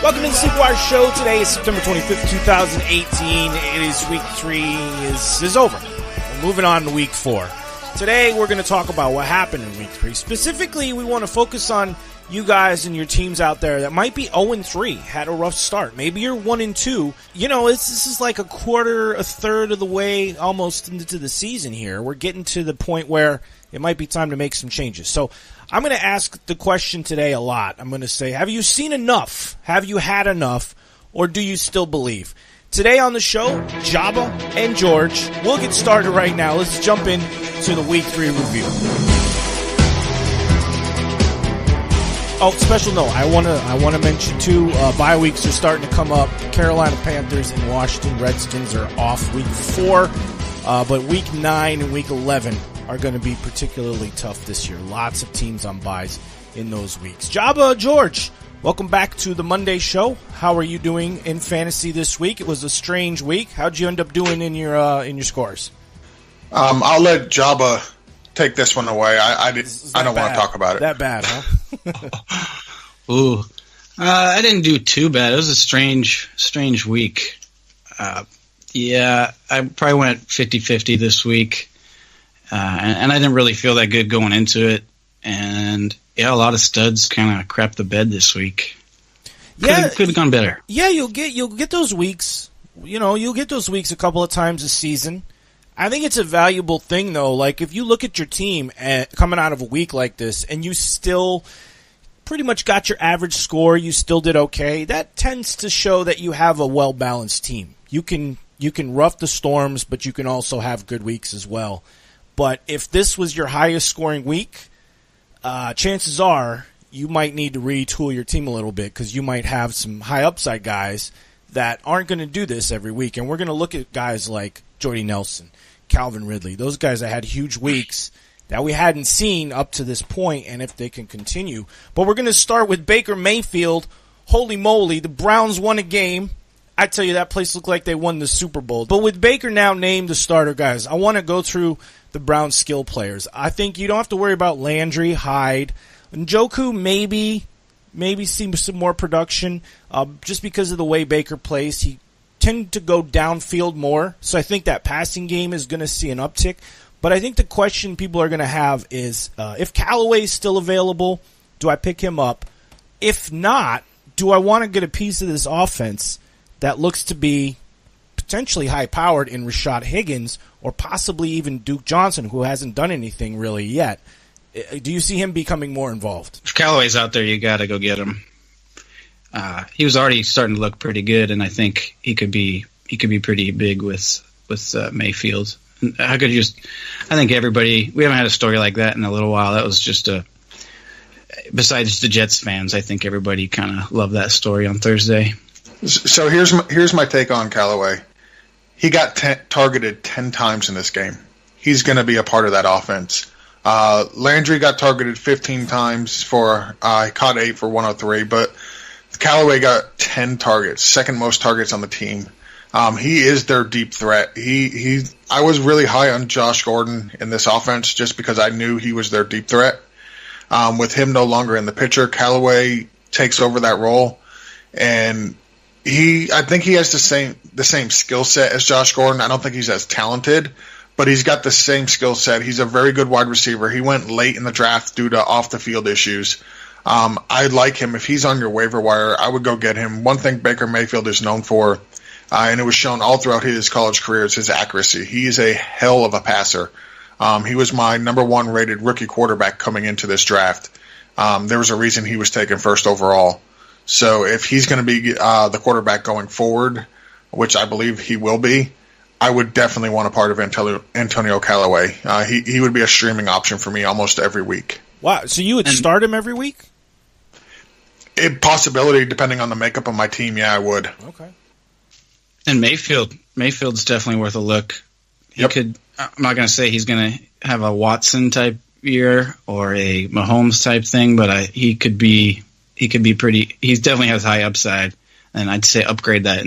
Welcome to the Sleepwire Show. Today is September 25th, 2018. It is week 3 is over. We're moving on to week 4. Today we're going to talk about what happened in week 3. Specifically, we want to focus on you guys and your teams out there that might be 0-3, had a rough start. Maybe you're 1-2. You know, this is like a third of the way almost into the season here. We're getting to the point where it might be time to make some changes. So I'm going to ask the question today a lot. I'm going to say, have you seen enough? Have you had enough? Or do you still believe? Today on the show, Jabba and George. We'll get started right now. Let's jump in to the week 3 review. Oh, special note, I want to mention too, bye weeks are starting to come up. Carolina Panthers and Washington Redskins are off week 4, but week 9 and week 11 are going to be particularly tough this year. Lots of teams on byes in those weeks. Jabba, George, welcome back to the Monday show. How are you doing in fantasy this week? It was a strange week. How'd you end up doing in your scores? I'll let Jabba take this one away. I don't want to talk about it. That bad, huh? Ooh. I didn't do too bad. It was a strange week. Yeah, I probably went 50-50 this week. And I didn't really feel that good going into it. And, yeah, a lot of studs kind of crapped the bed this week. Could have gone better. Yeah, you'll get those weeks. You know, you'll get those weeks a couple of times this season. I think it's a valuable thing, though. Like, if you look at your team coming out of a week like this and you still pretty much got your average score, you still did okay, that tends to show that you have a well-balanced team. You can rough the storms, but you can also have good weeks as well. But if this was your highest scoring week, chances are you might need to retool your team a little bit because you might have some high upside guys that aren't going to do this every week. And we're going to look at guys like Jordy Nelson, Calvin Ridley, those guys that had huge weeks that we hadn't seen up to this point, and if they can continue. But we're going to start with Baker Mayfield. Holy moly, the Browns won a game. I tell you, that place looked like they won the Super Bowl. But with Baker now named the starter, guys, I want to go through the Browns skill players. I think you don't have to worry about Landry, Hyde. Njoku maybe see some more production just because of the way Baker plays. He tend to go downfield more, so I think that passing game is going to see an uptick. But I think the question people are going to have is, if Callaway is still available, do I pick him up? If not, do I want to get a piece of this offense that looks to be potentially high-powered in Rashad Higgins or possibly even Duke Johnson, who hasn't done anything really yet? Do you see him becoming more involved? If Callaway's out there, you got to go get him. He was already starting to look pretty good, and I think he could be pretty big with Mayfield. I think everybody, we haven't had a story like that in a little while. That was just besides the Jets fans, I think everybody kind of loved that story on Thursday. So here's my take on Callaway. He got targeted 10 times in this game. He's going to be a part of that offense. Landry got targeted 15 times he caught 8 for 103, but Callaway got 10 targets, second most targets on the team. He is their deep threat. I was really high on Josh Gordon in this offense just because I knew he was their deep threat. With him no longer in the picture, Callaway takes over that role, and I think he has the same skill set as Josh Gordon. I don't think he's as talented, but he's got the same skill set. He's a very good wide receiver. He went late in the draft due to off-the-field issues. I like him. If he's on your waiver wire, I would go get him. One thing Baker Mayfield is known for, and it was shown all throughout his college career, is his accuracy. He is a hell of a passer. He was my number 1 rated rookie quarterback coming into this draft. There was a reason he was taken first overall. So if he's going to be the quarterback going forward, which I believe he will be, I would definitely want a part of Antonio Callaway. He would be a streaming option for me almost every week. Wow, so you would start him every week? Possibility, depending on the makeup of my team, yeah, I would. Okay. And Mayfield's definitely worth a look. I'm not going to say he's going to have a Watson type year or a Mahomes type thing, but he could be pretty. He definitely has high upside, and I'd say upgrade that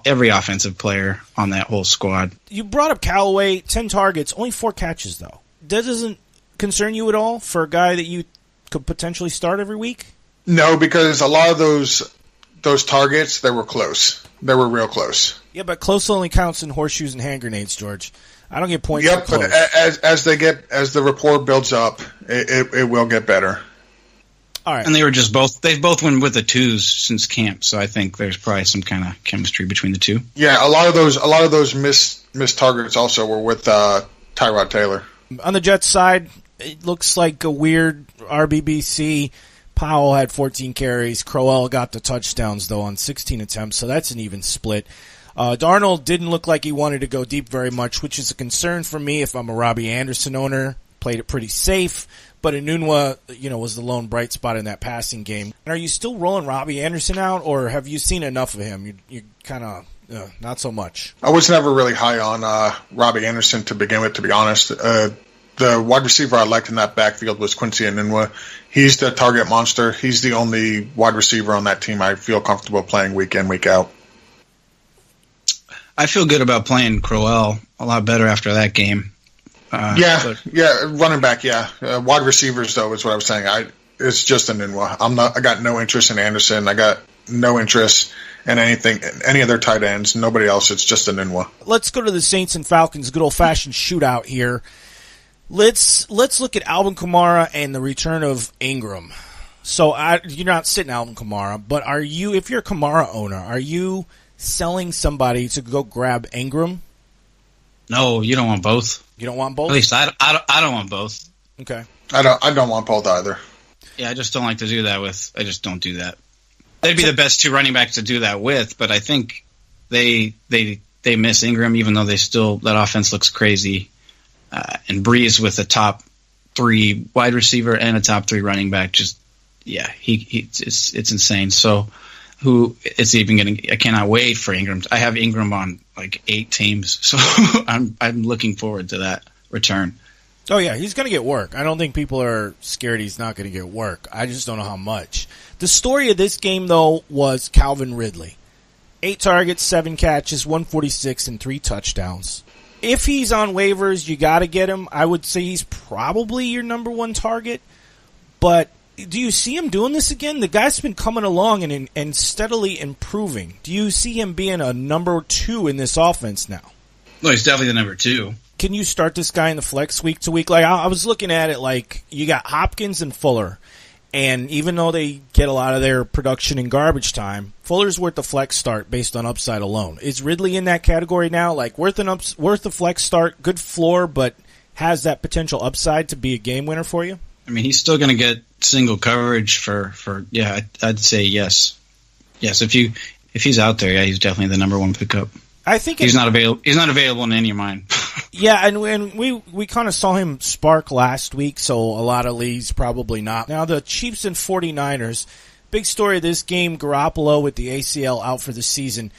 every offensive player on that whole squad. You brought up Callaway, 10 targets, only 4 catches though. That doesn't concern you at all for a guy that you could potentially start every week? No, because a lot of those targets, they were close. They were real close. Yeah, but close only counts in horseshoes and hand grenades, George. I don't get points. Yep, but as the rapport builds up, it will get better. All right. And they both went with the 2s since camp, so I think there's probably some kind of chemistry between the two. Yeah, a lot of those missed targets also were with Tyrod Taylor. On the Jets side, it looks like a weird RBBC. Powell had 14 carries. Crowell got the touchdowns, though, on 16 attempts, so that's an even split. Darnold didn't look like he wanted to go deep very much, which is a concern for me if I'm a Robbie Anderson owner. Played it pretty safe, but Enunwa, was the lone bright spot in that passing game. And are you still rolling Robbie Anderson out, or have you seen enough of him? You kind of not so much. I was never really high on Robbie Anderson to begin with, to be honest. The wide receiver I liked in that backfield was Quincy Enunwa. He's the target monster. He's the only wide receiver on that team I feel comfortable playing week in, week out. I feel good about playing Crowell a lot better after that game. Running back, wide receivers, though, is what I was saying. It's just Enunwa. I got no interest in Anderson. I got no interest in any other tight ends. Nobody else. It's just Enunwa. Let's go to the Saints and Falcons. Good old-fashioned shootout here. Let's look at Alvin Kamara and the return of Ingram. So you're not sitting Alvin Kamara, but if you're a Kamara owner, are you selling somebody to go grab Ingram? No, you don't want both. You don't want both? At least I don't want both. Okay. I don't want both either. Yeah, I just don't like to do that with. I just don't do that. They'd be the best 2 running backs to do that with, but I think they miss Ingram, even though that offense looks crazy. And Breeze with a top 3 wide receiver and a top 3 running back, it's insane. So who it's even getting? I cannot wait for Ingram. I have Ingram on like 8 teams, so I'm looking forward to that return. Oh yeah, he's going to get work. I don't think people are scared he's not going to get work. I just don't know how much. The story of this game though was Calvin Ridley. 8 targets, 7 catches, 146 and 3 touchdowns. If he's on waivers, you got to get him. I would say he's probably your number 1 target. But do you see him doing this again? The guy's been coming along and steadily improving. Do you see him being a number 2 in this offense now? Well, he's definitely the number 2. Can you start this guy in the flex week to week? Like I was looking at it like you got Hopkins and Fuller. And even though they get a lot of their production in garbage time, Fuller's worth the flex start based on upside alone. Is Ridley in that category now? Like worth the flex start, good floor, but has that potential upside to be a game winner for you? I mean, he's still going to get single coverage for I'd say yes. Yes, if he's out there, he's definitely the number 1 pickup. I think he's not available. He's not available in any of mine. Yeah, and we kind of saw him spark last week, so a lot of leagues probably not. Now the Chiefs and 49ers, big story of this game, Garoppolo with the ACL out for the season.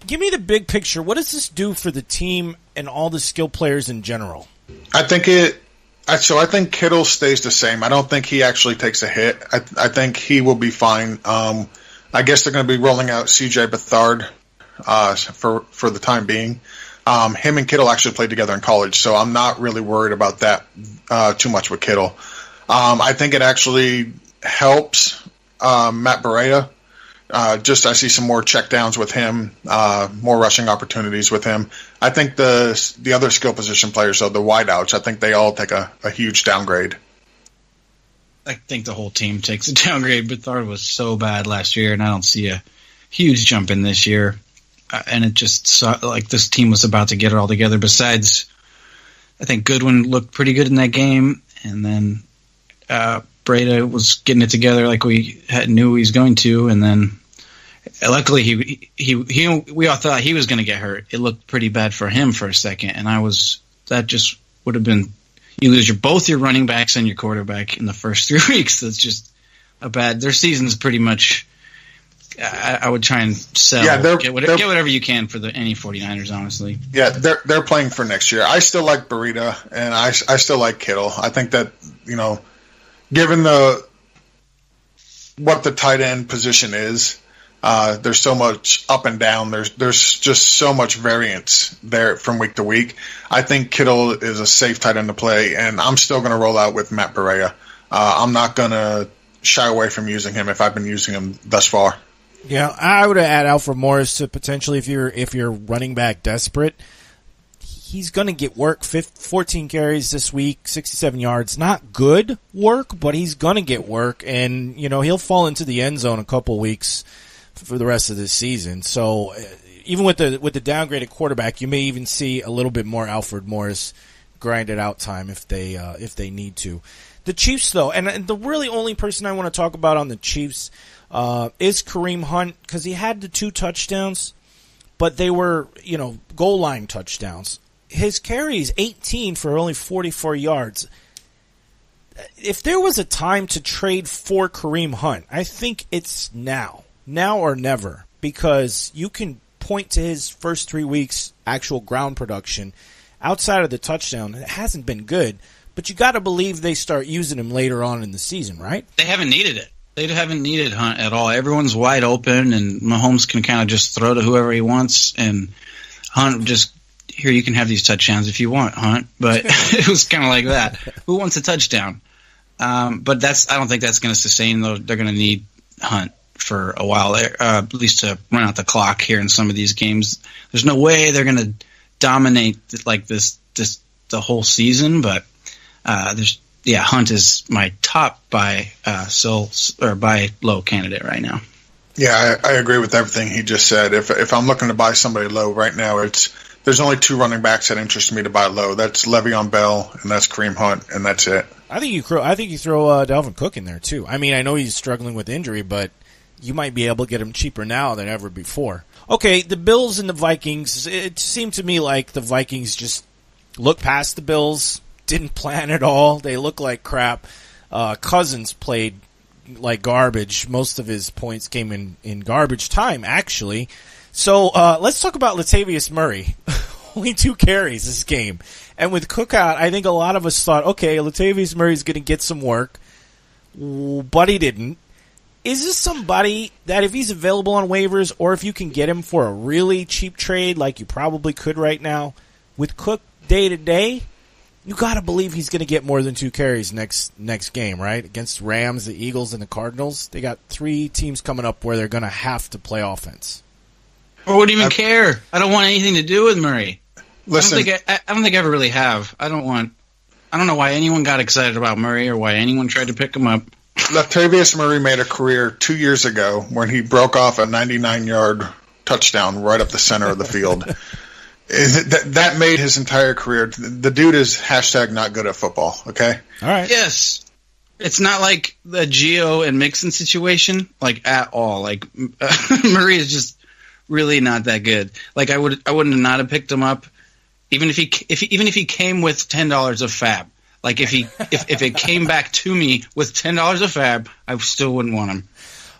Give me the big picture. What does this do for the team and all the skill players in general? I think Kittle stays the same. I don't think he actually takes a hit. I think he will be fine. I guess they're going to be rolling out C.J. Beathard for the time being. Him and Kittle actually played together in college, so I'm not really worried about that too much with Kittle. I think it actually helps Matt Breida. I see some more checkdowns with him, more rushing opportunities with him. I think the other skill position players, though, the wideouts, I think they all take a huge downgrade. I think the whole team takes a downgrade. Beathard was so bad last year, and I don't see a huge jump in this year. And it just saw, like this team was about to get it all together. Besides, I think Goodwin looked pretty good in that game, and then Breida was getting it together like we knew he was going to. And then, luckily, we all thought he was going to get hurt. It looked pretty bad for him for a second, and that just would have been you lose both your running backs and your quarterback in the first 3 weeks. That's just a bad. Their season's pretty much. I would try and sell. Yeah, get whatever you can for any 49ers, honestly. Yeah, they're playing for next year. I still like Breida, and I still like Kittle. I think that, given what the tight end position is, there's so much up and down. There's just so much variance there from week to week. I think Kittle is a safe tight end to play, and I'm still going to roll out with Matt Breida. I'm not going to shy away from using him if I've been using him thus far. Yeah, I would add Alfred Morris to potentially if you're running back desperate. He's going to get work. 14 carries this week, 67 yards. Not good work, but he's going to get work, and he'll fall into the end zone a couple weeks for the rest of this season. So even with the downgraded quarterback, you may even see a little bit more Alfred Morris grinded out time if they need to. The Chiefs, though, and the really only person I want to talk about on the Chiefs is Kareem Hunt, because he had the 2 touchdowns, but they were goal line touchdowns. His carry is 18 for only 44 yards. If there was a time to trade for Kareem Hunt, I think it's now or never, because you can point to his first 3 weeks actual ground production. Outside of the touchdown, it hasn't been good, but you got to believe they start using him later on in the season, right? They haven't needed it. They haven't needed Hunt at all. Everyone's wide open, and Mahomes can kind of just throw to whoever he wants, and Hunt just, here, you can have these touchdowns if you want, Hunt. But it was kind of like that. Who wants a touchdown? But I don't think that's going to sustain, though. They're going to need Hunt for a while, at least to run out the clock here in some of these games. There's no way they're going to dominate like this the whole season, but Hunt is my top by low candidate right now. Yeah, I agree with everything he just said. If I'm looking to buy somebody low right now, there's only 2 running backs that interest me to buy low. That's Le'Veon Bell and that's Kareem Hunt, and that's it. I think you throw Dalvin Cook in there too. I mean, I know he's struggling with injury, but you might be able to get him cheaper now than ever before. Okay, the Bills and the Vikings. It seemed to me like the Vikings just looked past the Bills, didn't plan at all. They look like crap. Cousins played like garbage. Most of his points came in garbage time, actually. So let's talk about Latavius Murray. Only 2 carries this game. And with Cook out, I think a lot of us thought, okay, Latavius Murray's going to get some work, but he didn't. Is this somebody that if he's available on waivers, or if you can get him for a really cheap trade like you probably could right now, with Cook day-to-day, you got to believe he's going to get more than 2 carries next game, right? Against Rams, the Eagles, and the Cardinals. They got 3 teams coming up where they're going to have to play offense. I wouldn't even care. I don't want anything to do with Murray. Listen, I don't think I ever really have. I don't know why anyone got excited about Murray or why anyone tried to pick him up. Latavius Murray made a career 2 years ago when he broke off a 99-yard touchdown right up the center of the field. That made his entire career. The dude is #not good at football, okay? All right. Yes. It's not like the Gio and Mixon situation, like, at all. Like, Murray is just really not that good. Like, I wouldn't not have picked him up, even if he came with $10 of fab. Like, if it came back to me with $10 of fab, I still wouldn't want him.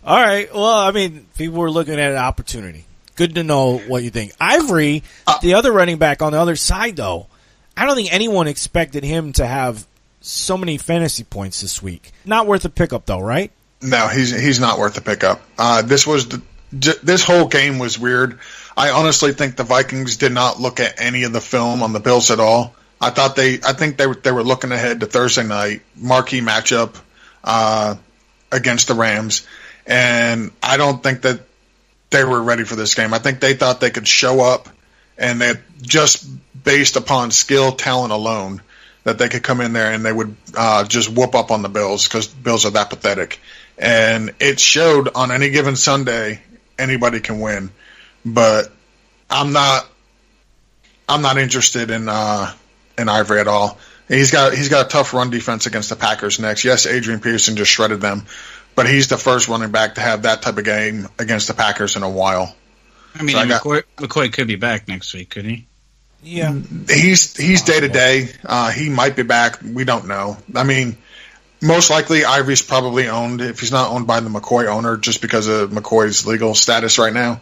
All right. Well, I mean, people were looking at an opportunity. Good to know what you think. Ivory, the other running back on the other side, though, I don't think anyone expected him to have so many fantasy points this week. Not worth a pickup, though, right? No, he's not worth a pickup. This whole game was weird. I honestly think the Vikings did not look at any of the film on the Bills at all. I think they were looking ahead to Thursday night, marquee matchup against the Rams, and I don't think that they were ready for this game. I think they thought they could show up, and that just based upon skill, talent alone, that they could come in there and they would just whoop up on the Bills because Bills are that pathetic. And it showed on any given Sunday, anybody can win. But I'm not interested in Ivory at all. He's got a tough run defense against the Packers next. Yes, Adrian Peterson just shredded them, but he's the first running back to have that type of game against the Packers in a while. I mean, McCoy could be back next week, could he? Yeah, he's day to day. He might be back. We don't know. I mean, most likely Ivory's probably owned, if he's not owned by the McCoy owner, just because of McCoy's legal status right now.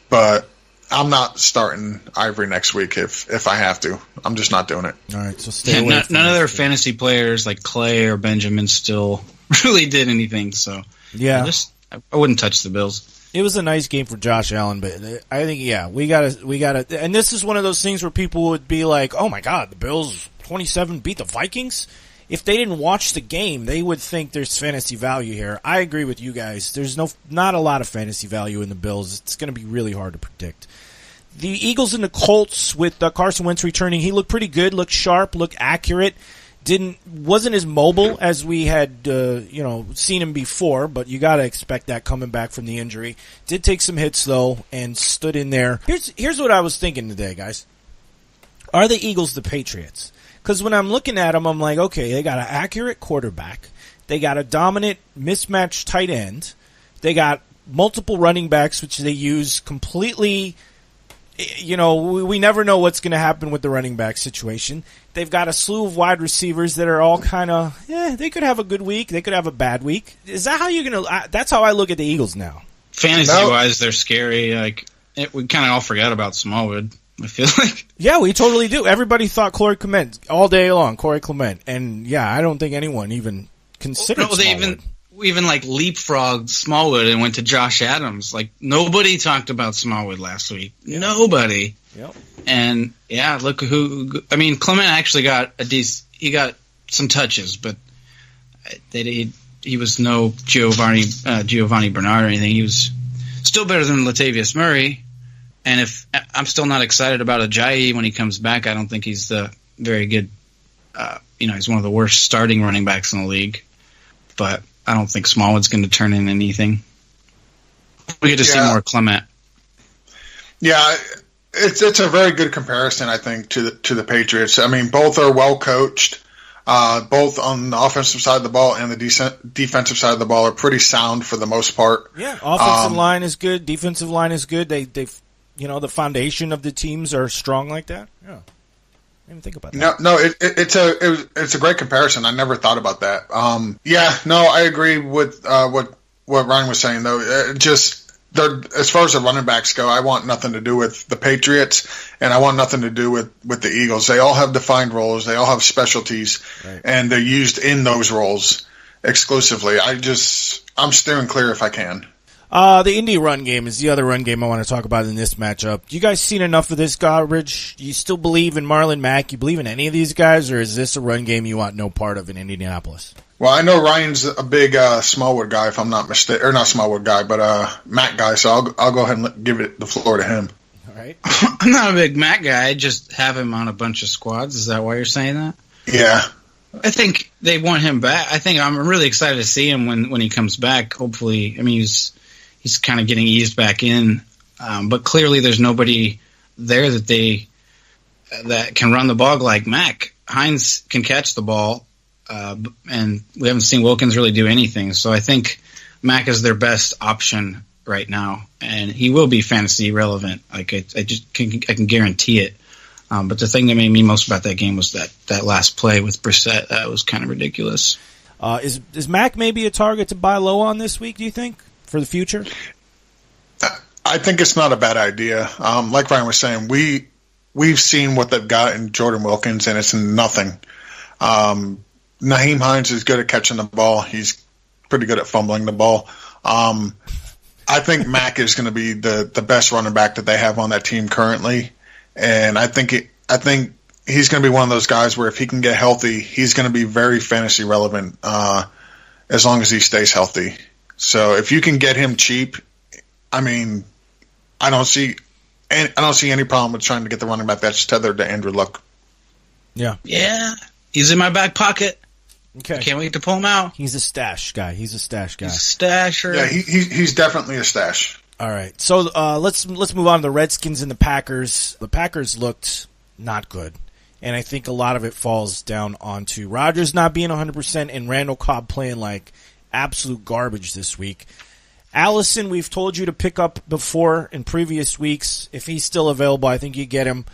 But I'm not starting Ivory next week if I have to. I'm just not doing it. All right, so stay away. None of their fantasy players like Clay or Benjamin still really did anything. So yeah, I wouldn't touch the Bills. It was a nice game for Josh Allen, but I think we gotta, and this is one of those things where people would be like, "Oh my God, the Bills 27 beat the Vikings." if they didn't watch the game, they would think there's fantasy value here. I agree with you guys. There's not a lot of fantasy value in the Bills. It's going to be really hard to predict. The Eagles and the Colts with Carson Wentz returning, he looked pretty good, looked sharp, looked accurate. Wasn't as mobile as we had seen him before, but you got to expect that coming back from the injury. Did take some hits though and stood in there. Here's what I was thinking today, guys. Are the Eagles the Patriots? Because when I'm looking at them, I'm like, okay, they got an accurate quarterback, they got a dominant mismatched tight end, they got multiple running backs which they use completely. We never know what's going to happen with the running back situation. They've got a slew of wide receivers that are all kind of, they could have a good week, they could have a bad week. Is that how you're going to, that's how I look at the Eagles now. Fantasy-wise, they're scary. We kind of all forgot about Smallwood, I feel like. Yeah, we totally do. Everybody thought Corey Clement all day long, Corey Clement. And, I don't think anyone even considered Smallwood. We even leapfrogged Smallwood and went to Josh Adams. Nobody talked about Smallwood last week. Yeah. Nobody. Yep. And look Clement actually got he got some touches, but he was no Giovanni Bernard or anything. He was still better than Latavius Murray. And if I'm still not excited about Ajayi when he comes back, I don't think he's the very good. He's one of the worst starting running backs in the league, but I don't think Smallwood's going to turn in anything. We get to see more Clement. Yeah, it's a very good comparison, I think, to the Patriots. I mean, both are well coached. Both on the offensive side of the ball and the defensive side of the ball are pretty sound for the most part. Yeah, offensive line is good. Defensive line is good. They've the foundation of the teams are strong like that. Yeah. I didn't think about that. No, it's a great comparison. I never thought about that. I agree with what Ryan was saying though. As far as the running backs go, I want nothing to do with the Patriots, and I want nothing to do with the Eagles. They all have defined roles. They all have specialties, right, and they're used in those roles exclusively. I'm steering clear if I can. The Indy run game is the other run game I want to talk about in this matchup. You guys seen enough of this garbage? Do you still believe in Marlon Mack? You believe in any of these guys, or is this a run game you want no part of in Indianapolis? Well, I know Ryan's a big Smallwood guy, if I'm not mistaken, or not Smallwood guy, but Mack guy. So I'll go ahead and give the floor to him. All right. I'm not a big Mack guy. I just have him on a bunch of squads. Is that why you're saying that? Yeah. I think they want him back. I think I'm really excited to see him when he comes back. Hopefully, he's kind of getting eased back in, but clearly there's nobody there that can run the ball like Mack. Hines can catch the ball, and we haven't seen Wilkins really do anything. So I think Mack is their best option right now, and he will be fantasy relevant. I can guarantee it. But the thing that made me most about that game was that last play with Brissett. That was kind of ridiculous. Is Mack maybe a target to buy low on this week, do you think, for the future? I think it's not a bad idea. Like Ryan was saying, we've seen what they've got in Jordan Wilkins, and it's nothing. Nyheim Hines is good at catching the ball. He's pretty good at fumbling the ball. I think Mack is going to be the best running back that they have on that team currently, and I think he's going to be one of those guys where if he can get healthy, he's going to be very fantasy relevant as long as he stays healthy. So if you can get him cheap, I don't see any problem with trying to get the running back that's tethered to Andrew Luck. Yeah. Yeah. He's in my back pocket. Okay. I can't wait to pull him out. He's a stash guy. He's a stasher. Yeah, he's definitely a stash. All right. So let's move on to the Redskins and the Packers. The Packers looked not good, and I think a lot of it falls down onto Rodgers not being 100% and Randall Cobb playing like absolute garbage this week. Allison, we've told you to pick up before in previous weeks. If he's still available, I think you get him.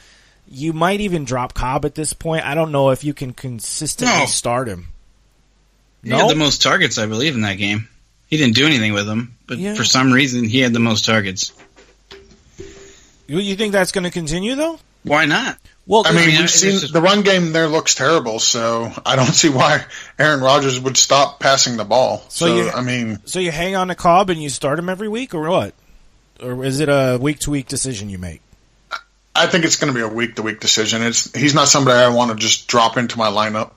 You might even drop Cobb at this point. I don't know if you can consistently start him. He had the most targets, I believe, in that game. He didn't do anything with them, but for some reason, he had the most targets. You think that's going to continue, though? Why not? Well, we've seen the run game there looks terrible, so I don't see why Aaron Rodgers would stop passing the ball. So you hang on to Cobb and you start him every week, or what? Or is it a week-to-week decision you make? I think it's going to be a week-to-week decision. He's not somebody I want to just drop into my lineup.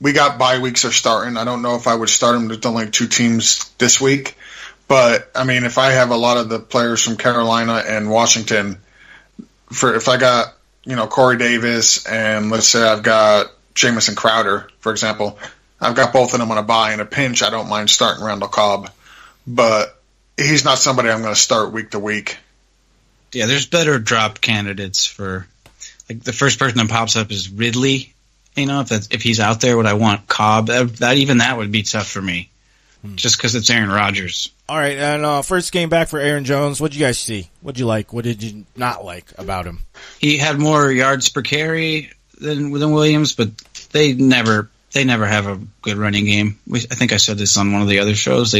we got bye weeks are starting. I don't know if I would start him. There's only 2 teams this week. But, I mean, if I have a lot of the players from Carolina and Washington, if I got, Corey Davis and let's say I've got Jamison Crowder, for example, I've got both of them on a bye. In a pinch, I don't mind starting Randall Cobb. But he's not somebody I'm going to start week to week. Yeah, there's better drop candidates for, like, the first person that pops up is Ridley. If he's out there, would I want Cobb? That would be tough for me, just because it's Aaron Rodgers. All right, and first game back for Aaron Jones. What did you guys see? What did you like? What did you not like about him? He had more yards per carry than Williams, but they never have a good running game. I think I said this on one of the other shows.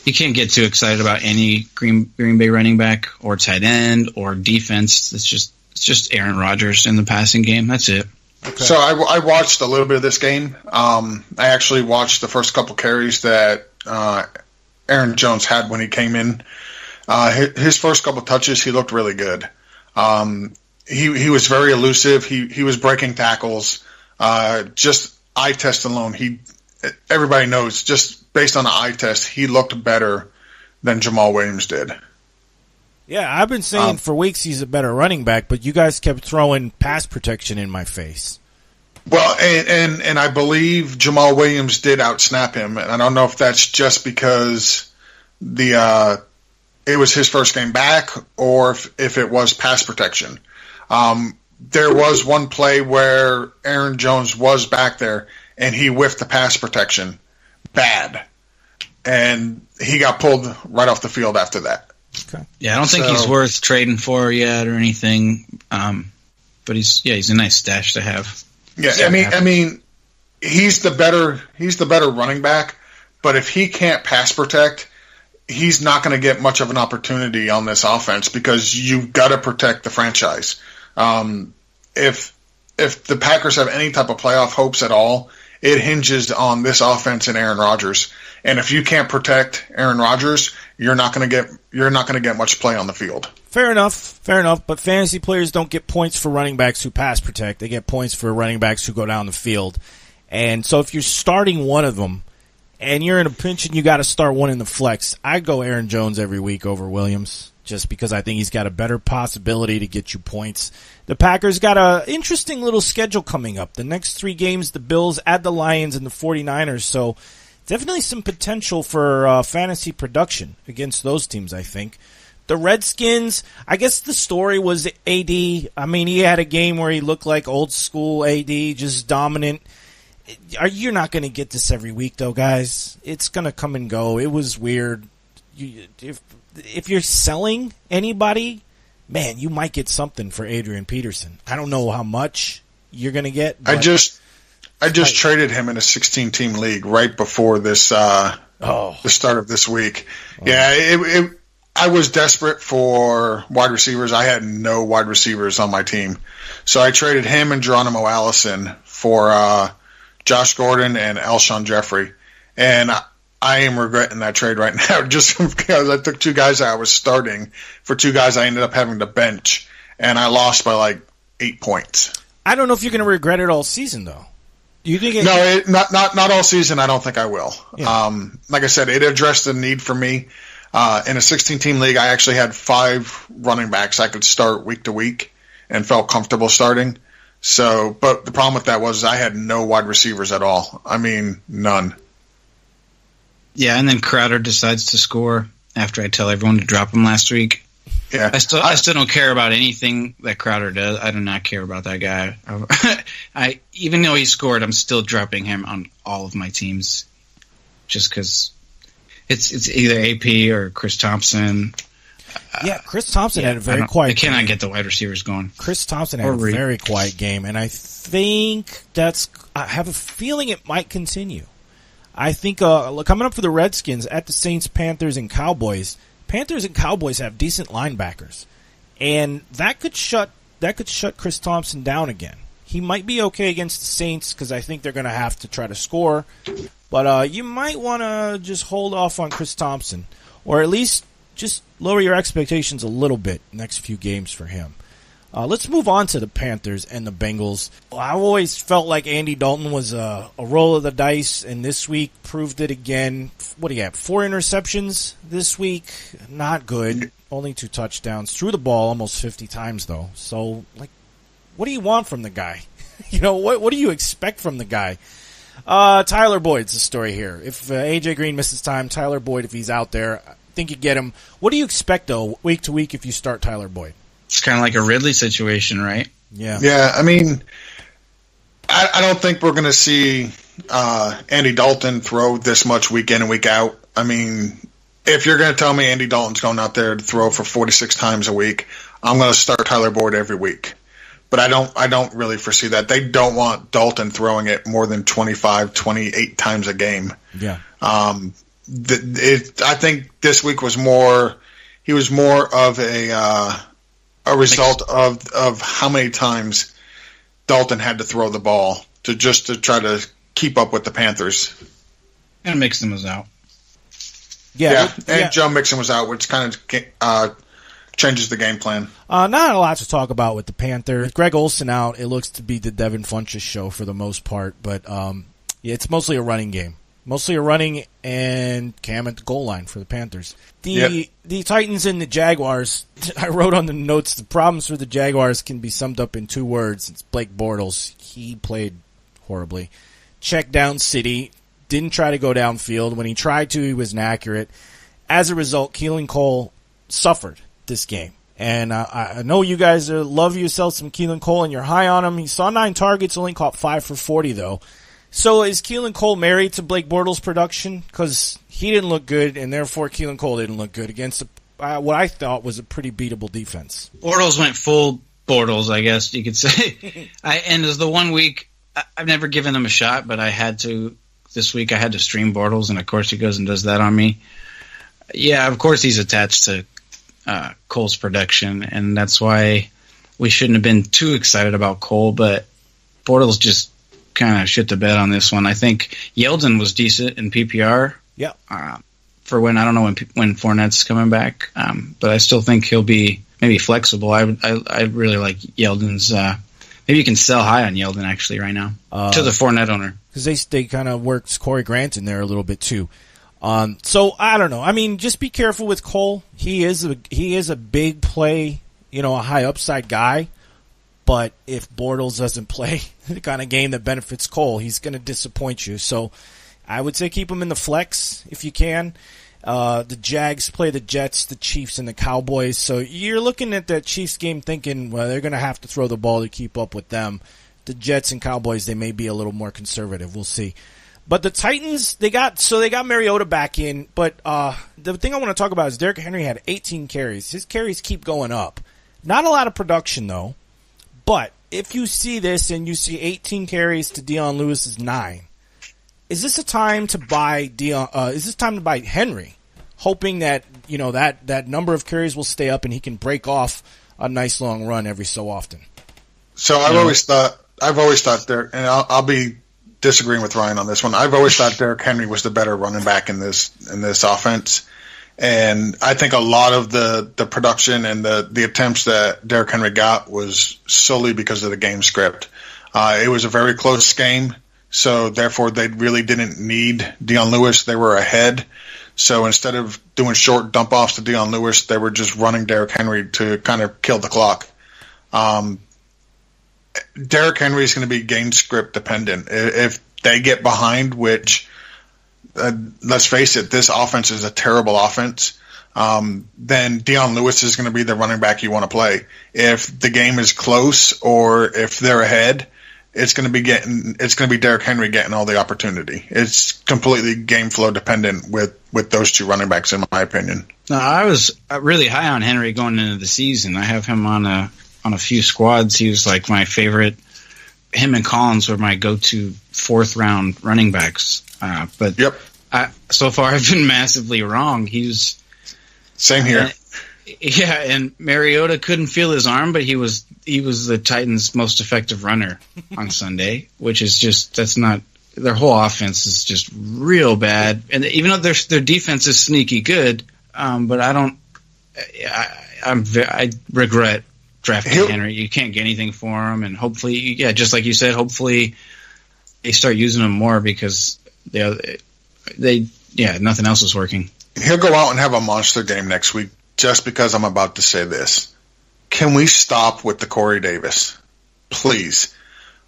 You can't get too excited about any Green Bay running back or tight end or defense. It's just Aaron Rodgers in the passing game. That's it. Okay. So I watched a little bit of this game. I actually watched the first couple carries that Aaron Jones had when he came in. His first couple touches, he looked really good. He was very elusive. He was breaking tackles. Just eye test alone, everybody knows, just based on the eye test, he looked better than Jamal Williams did. Yeah, I've been saying for weeks he's a better running back, but you guys kept throwing pass protection in my face. Well, and I believe Jamal Williams did outsnap him, and I don't know if that's just because it was his first game back or if it was pass protection. There was one play where Aaron Jones was back there, and he whiffed the pass protection bad, and he got pulled right off the field after that. Okay. Yeah, I don't think he's worth trading for yet or anything. But he's a nice stash to have. Yeah, I mean, he's the better running back. But if he can't pass protect, he's not going to get much of an opportunity on this offense because you've got to protect the franchise. If the Packers have any type of playoff hopes at all, it hinges on this offense and Aaron Rodgers. And if you can't protect Aaron Rodgers, you're not going to get much play on the field. Fair enough. But fantasy players don't get points for running backs who pass protect. They get points for running backs who go down the field. And so if you're starting one of them and you're in a pinch and you got to start one in the flex, I go Aaron Jones every week over Williams just because I think he's got a better possibility to get you points. The Packers got an interesting little schedule coming up. The next 3 games, the Bills at the Lions and the 49ers. So definitely some potential for fantasy production against those teams, I think. The Redskins, I guess the story was AD. I mean, he had a game where he looked like old school AD, just dominant. You're not going to get this every week, though, guys. It's going to come and go. It was weird. If you're selling anybody, man, you might get something for Adrian Peterson. I don't know how much you're going to get. I just traded him in a 16-team league right before this the start of this week. Oh. Yeah, I was desperate for wide receivers. I had no wide receivers on my team. So I traded him and Geronimo Allison for Josh Gordon and Alshon Jeffrey. And I am regretting that trade right now just because I took 2 guys I was starting for 2 guys I ended up having to bench, and I lost by like 8 points. I don't know if you're going to regret it all season, though. Do you think not all season. I don't think I will. Yeah. Like I said, it addressed the need for me. In a 16-team league, I actually had 5 running backs I could start week to week and felt comfortable starting. So, but the problem with that was I had no wide receivers at all. I mean, none. Yeah, and then Crowder decides to score after I tell everyone to drop him last week. Yeah, I still don't care about anything that Crowder does. I do not care about that guy. Even though he scored, I'm still dropping him on all of my teams, just because it's either AP or Chris Thompson. Yeah, Chris Thompson had a very quiet game. I cannot get the wide receivers going. Chris Thompson had a very quiet game, and I think I have a feeling it might continue. I think coming up for the Redskins at the Saints, Panthers, and Cowboys. Panthers and Cowboys have decent linebackers, and that could shut Chris Thompson down again. He might be okay against the Saints because I think they're going to have to try to score, but you might want to just hold off on Chris Thompson, or at least just lower your expectations a little bit next few games for him. Let's move on to the Panthers and the Bengals. I always felt like Andy Dalton was a roll of the dice, and this week proved it again. What do you have? 4 interceptions this week? Not good. Only 2 touchdowns. Threw the ball almost 50 times, though. So, what do you want from the guy? What do you expect from the guy? Tyler Boyd's the story here. If A.J. Green misses time, Tyler Boyd, if he's out there, I think you get him. What do you expect, though, week to week if you start Tyler Boyd? It's kind of like a Ridley situation, right? Yeah. Yeah, I mean, I don't think we're going to see Andy Dalton throw this much week in and week out. I mean, if you're going to tell me Andy Dalton's going out there to throw for 46 times a week, I'm going to start Tyler Boyd every week. But I don't really foresee that. They don't want Dalton throwing it more than 25, 28 times a game. Yeah. I think this week was more – he was more of a result of how many times Dalton had to throw the ball to try to keep up with the Panthers. And Mixon was out. Yeah. Joe Mixon was out, which kind of changes the game plan. Not a lot to talk about with the Panthers. Greg Olsen out. It looks to be the Devin Funchess show for the most part, but it's mostly a running game. Mostly a running and Cam at the goal line for the Panthers. The Titans and the Jaguars, I wrote on the notes, the problems for the Jaguars can be summed up in 2 words. It's Blake Bortles. He played horribly. Check down city. Didn't try to go downfield. When he tried to, he was inaccurate. As a result, Keelan Cole suffered this game. And I know you guys love yourself some Keelan Cole and you're high on him. He saw 9 targets, only caught 5 for 40, though. So is Keelan Cole married to Blake Bortles' production? Because he didn't look good, and therefore Keelan Cole didn't look good against what I thought was a pretty beatable defense. Bortles went full Bortles, I guess you could say. And as the 1 week, I've never given him a shot, but I had to. This week I had to stream Bortles, and of course he goes and does that on me. Yeah, of course he's attached to Cole's production, and that's why we shouldn't have been too excited about Cole, but Bortles just kind of shit the bed on this one. I think Yeldon was decent in PPR. Yeah. For when I don't know when Fournette's coming back, but I still think he'll be maybe flexible. I really like Yeldon's. Maybe you can sell high on Yeldon actually right now to the Fournette owner because they kind of worked Corey Grant in there a little bit too. So I don't know. I mean, just be careful with Cole. He is a big play, a high upside guy. But if Bortles doesn't play the kind of game that benefits Cole, he's going to disappoint you. So I would say keep him in the flex if you can. The Jags play the Jets, the Chiefs, and the Cowboys. So you're looking at that Chiefs game thinking, well, they're going to have to throw the ball to keep up with them. The Jets and Cowboys, they may be a little more conservative. We'll see. But the Titans, they got Mariota back in. But the thing I want to talk about is Derrick Henry had 18 carries. His carries keep going up. Not a lot of production, though. But if you see this and you see 18 carries to Dion Lewis's 9, is this a time to buy is this time to buy Henry, hoping that that number of carries will stay up and he can break off a nice long run every so often? So I've always thought Derrick, and I'll be disagreeing with Ryan on this one. I've always thought Derrick Henry was the better running back in this offense. And I think a lot of the production and the attempts that Derrick Henry got was solely because of the game script. It was a very close game, so therefore they really didn't need Dion Lewis. They were ahead. So instead of doing short dump-offs to Dion Lewis, they were just running Derrick Henry to kind of kill the clock. Derrick Henry is going to be game script dependent. If they get behind, which let's face it, this offense is a terrible offense. Then Dion Lewis is going to be the running back you want to play. If the game is close or if they're ahead, it's going to be Derrick Henry getting all the opportunity. It's completely game flow dependent with those 2 running backs, in my opinion. No, I was really high on Henry going into the season. I have him on a few squads. He was like my favorite. Him and Collins were my go-to 4th round running backs. But yep. So far I've been massively wrong. Same here. And Mariota couldn't feel his arm, but he was the Titans' most effective runner on Sunday, which is that's not their whole offense is just real bad. And even though their defense is sneaky good, but I regret drafting Henry. You can't get anything for him, and hopefully, just like you said, hopefully they start using him more because they nothing else is working. He'll go out and have a monster game next week just because I'm about to say this. Can we stop with the Corey Davis? Please.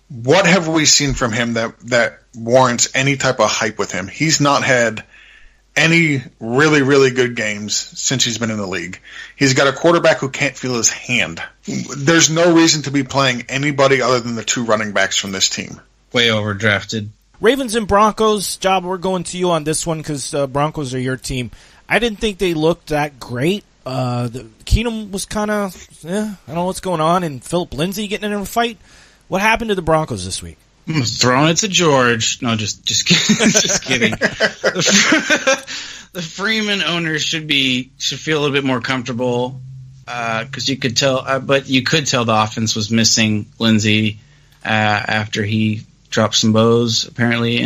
What have we seen from him that warrants any type of hype with him? He's not had any really, really good games since he's been in the league. He's got a quarterback who can't feel his hand. There's no reason to be playing anybody other than the 2 running backs from this team. Way overdrafted. Ravens and Broncos, Jabba, we're going to you on this one because Broncos are your team. I didn't think they looked that great. Keenum was kind of, I don't know what's going on, and Philip Lindsay getting in a fight. What happened to the Broncos this week? Throwing it to George. No, just kidding. Just kidding. The Freeman owners should feel a little bit more comfortable because you could tell, but you could tell the offense was missing Lindsay after he dropped some bows. Apparently,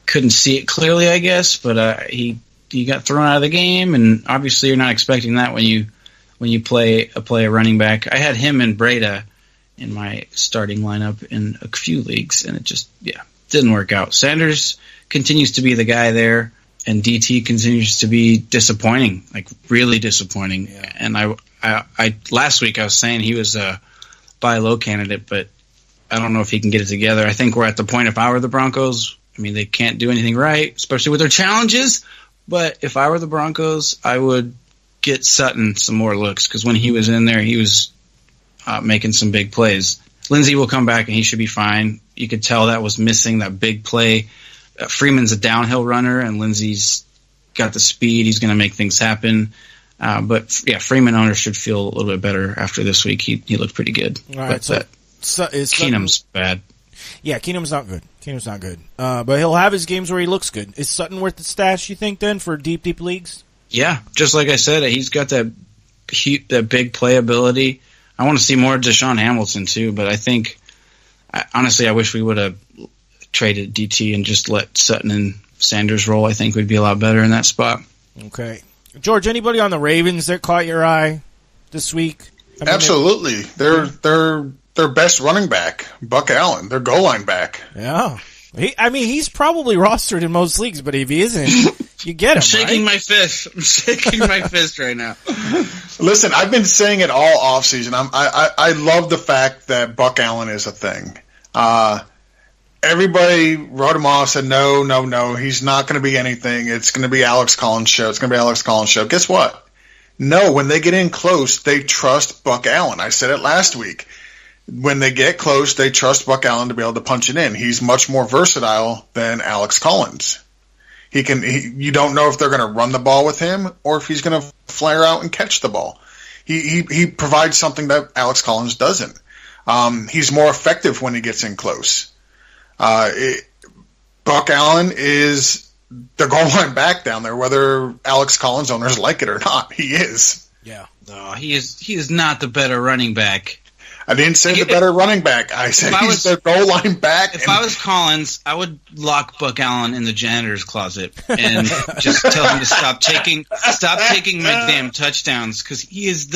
couldn't see it clearly, I guess, but he got thrown out of the game, and obviously you're not expecting that when you play a running back. I had him and Breda in my starting lineup in a few leagues, and it just didn't work out. Sanders continues to be the guy there, and DT continues to be disappointing, like really disappointing. Yeah. And I last week I was saying he was a buy low candidate, but I don't know if he can get it together. I think we're at the point, if I were the Broncos, I mean, they can't do anything right, especially with their challenges, but if I were the Broncos, I would get Sutton some more looks, because when he was in there, he was making some big plays. Lindsey will come back and he should be fine. You could tell that was missing, that big play. Freeman's a downhill runner, and Lindsey's got the speed. He's going to make things happen. But Freeman owners should feel a little bit better after this week. He looked pretty good. All right, Keenum's bad. Yeah, Keenum's not good. But he'll have his games where he looks good. Is Sutton worth the stash, you think, then, for deep leagues? Yeah, just like I said, he's got that big playability. I want to see more Deshaun Hamilton, too, but I think, honestly, I wish we would have traded DT and just let Sutton and Sanders roll. I think we'd be a lot better in that spot. Okay. George, anybody on the Ravens that caught your eye this week? Absolutely. Their best running back, Buck Allen, their goal line back. Yeah. He's probably rostered in most leagues, but if he isn't, you get him. I'm shaking my fist. I'm shaking my fist right now. Listen, I've been saying it all offseason. I love the fact that Buck Allen is a thing. Everybody wrote him off, said no, he's not going to be anything. It's going to be Alex Collins' show. Guess what? No, when they get in close, they trust Buck Allen. I said it last week. When they get close, they trust Buck Allen to be able to punch it in. He's much more versatile than Alex Collins. You don't know if they're going to run the ball with him or if he's going to flare out and catch the ball. He provides something that Alex Collins doesn't. He's more effective when he gets in close. Buck Allen is the goal line back down there, whether Alex Collins owners like it or not. He is. Yeah. No, he is not the better running back. I didn't say the better running back. I said he's the goal line back. If I was Collins, I would lock Buck Allen in the janitor's closet and just tell him to stop taking my damn touchdowns, because he's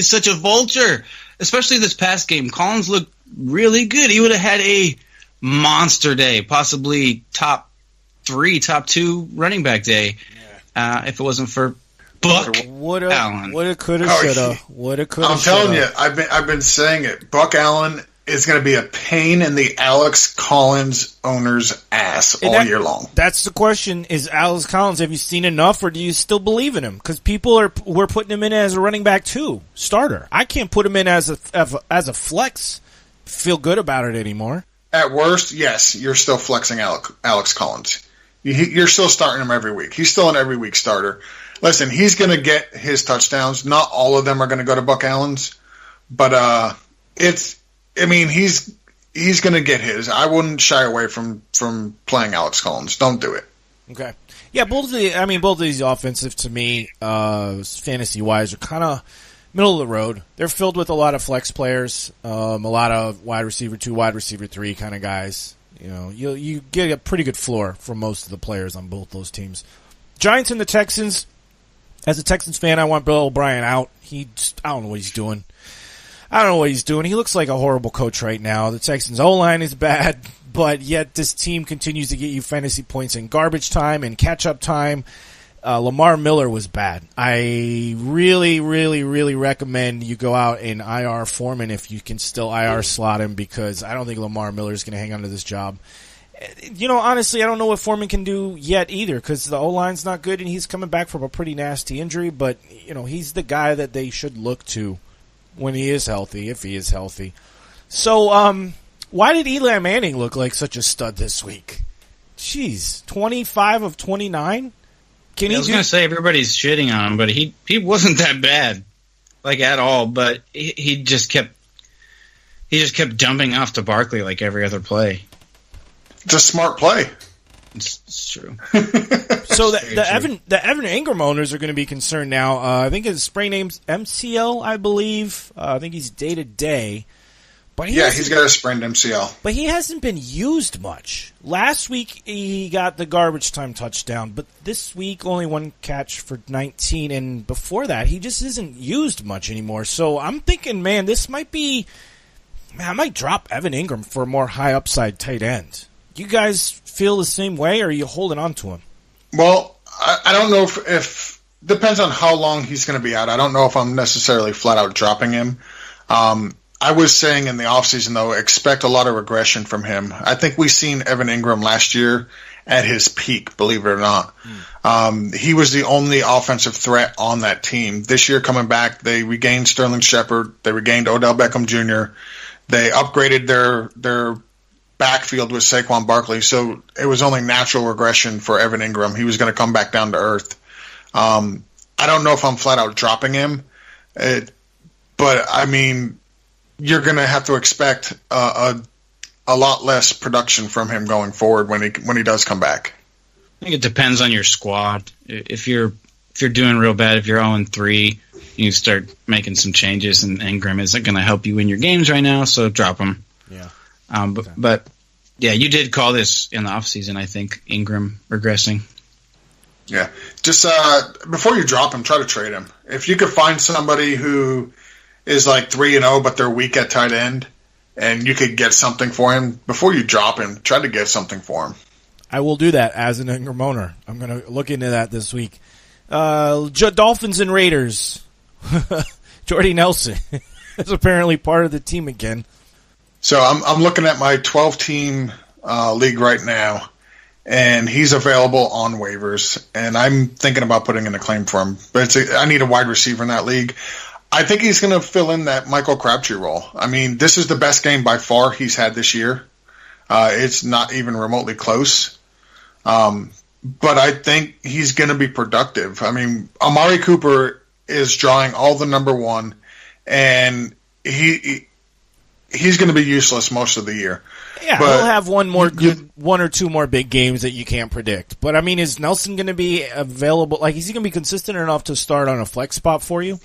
such a vulture. Especially this past game, Collins looked really good. He would have had a monster day, possibly top 2 running back day, if it wasn't for Buck Allen. Woulda, coulda, shoulda. Woulda, coulda, I'm telling you, I've been saying it. Buck Allen is going to be a pain in the Alex Collins owner's ass all year long. That's the question: is Alex Collins? Have you seen enough, or do you still believe in him? Because we're putting him in as a running back 2 starter. I can't put him in as a flex. Feel good about it anymore. At worst, yes, you're still flexing Alex Collins. You're still starting him every week. He's still an every week starter. Listen, he's going to get his touchdowns. Not all of them are going to go to Buck Allen's, but he's going to get his. I wouldn't shy away from playing Alex Collins. Don't do it. Okay. Yeah, both of these offensive to me, fantasy wise, are kind of middle of the road. They're filled with a lot of flex players, a lot of wide receiver 2, wide receiver 3 kind of guys. You get a pretty good floor from most of the players on both those teams. Giants and the Texans. As a Texans fan, I want Bill O'Brien out. I don't know what he's doing. He looks like a horrible coach right now. The Texans' O-line is bad, but yet this team continues to get you fantasy points in garbage time and catch-up time. Lamar Miller was bad. I really, really, really recommend you go out and IR Foreman if you can still IR slot him, because I don't think Lamar Miller is going to hang on to this job. Honestly, I don't know what Foreman can do yet either, because the O-line's not good and he's coming back from a pretty nasty injury, but he's the guy that they should look to when he is healthy, if he is healthy. So, why did Eli Manning look like such a stud this week? Jeez, 25 of 29? I was going to say everybody's shitting on him, but he wasn't that bad, at all. But he just kept dumping off to Barkley like every other play. It's a smart play. It's true. So the Evan Ingram owners are going to be concerned now. I think his sprain name's MCL, I believe. I think he's day to day. But he's got a sprained MCL. But he hasn't been used much. Last week he got the garbage time touchdown, but this week only one catch for 19, and before that he just isn't used much anymore. So I'm thinking, man, I might drop Evan Ingram for a more high upside tight end. You guys feel the same way, or are you holding on to him? Well, I don't know if depends on how long he's going to be out. I don't know if I'm necessarily flat out dropping him. I was saying in the offseason, though, expect a lot of regression from him. I think we've seen Evan Ingram last year at his peak, believe it or not. He was the only offensive threat on that team. This year coming back, they regained Sterling Shepard. They regained Odell Beckham Jr. They upgraded their backfield with Saquon Barkley, so it was only natural regression for Evan Ingram. He was going to come back down to earth. I don't know if I'm flat out dropping him, but I mean, you're going to have to expect a lot less production from him going forward when he does come back. I think it depends on your squad. If you're doing real bad, if you're 0-3, you start making some changes, and Ingram isn't going to help you win your games right now, so drop him. Yeah. But yeah, you did call this in the offseason, I think, Ingram regressing. Yeah. Just before you drop him, try to trade him. If you could find somebody who is like 3-0, but they're weak at tight end, and you could get something for him, before you drop him, try to get something for him. I will do that as an Ingram owner. I'm going to look into that this week. Dolphins and Raiders. Jordy Nelson is apparently part of the team again. So I'm looking at my 12-team league right now, and he's available on waivers, and I'm thinking about putting in a claim for him. But I need a wide receiver in that league. I think he's going to fill in that Michael Crabtree role. I mean, this is the best game by far he's had this year. It's not even remotely close. But I think he's going to be productive. I mean, Amari Cooper is drawing all the number one, and he's going to be useless most of the year. Yeah, but he'll have one or two more big games that you can't predict. But, I mean, is Nelson going to be available? Like, is he going to be consistent enough to start on a flex spot for you?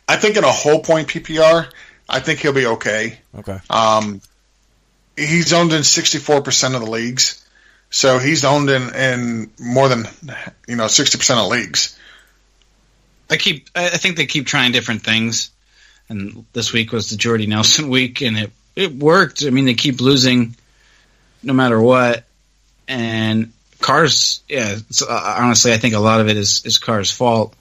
I think in a whole point PPR, I think he'll be okay. Okay. He's owned in 64% of the leagues. So he's owned in more than 60% of leagues. I think they keep trying different things, and this week was the Jordy Nelson week, and it worked. I mean, they keep losing no matter what, and Carr's. Yeah, honestly, I think a lot of it is Carr's fault.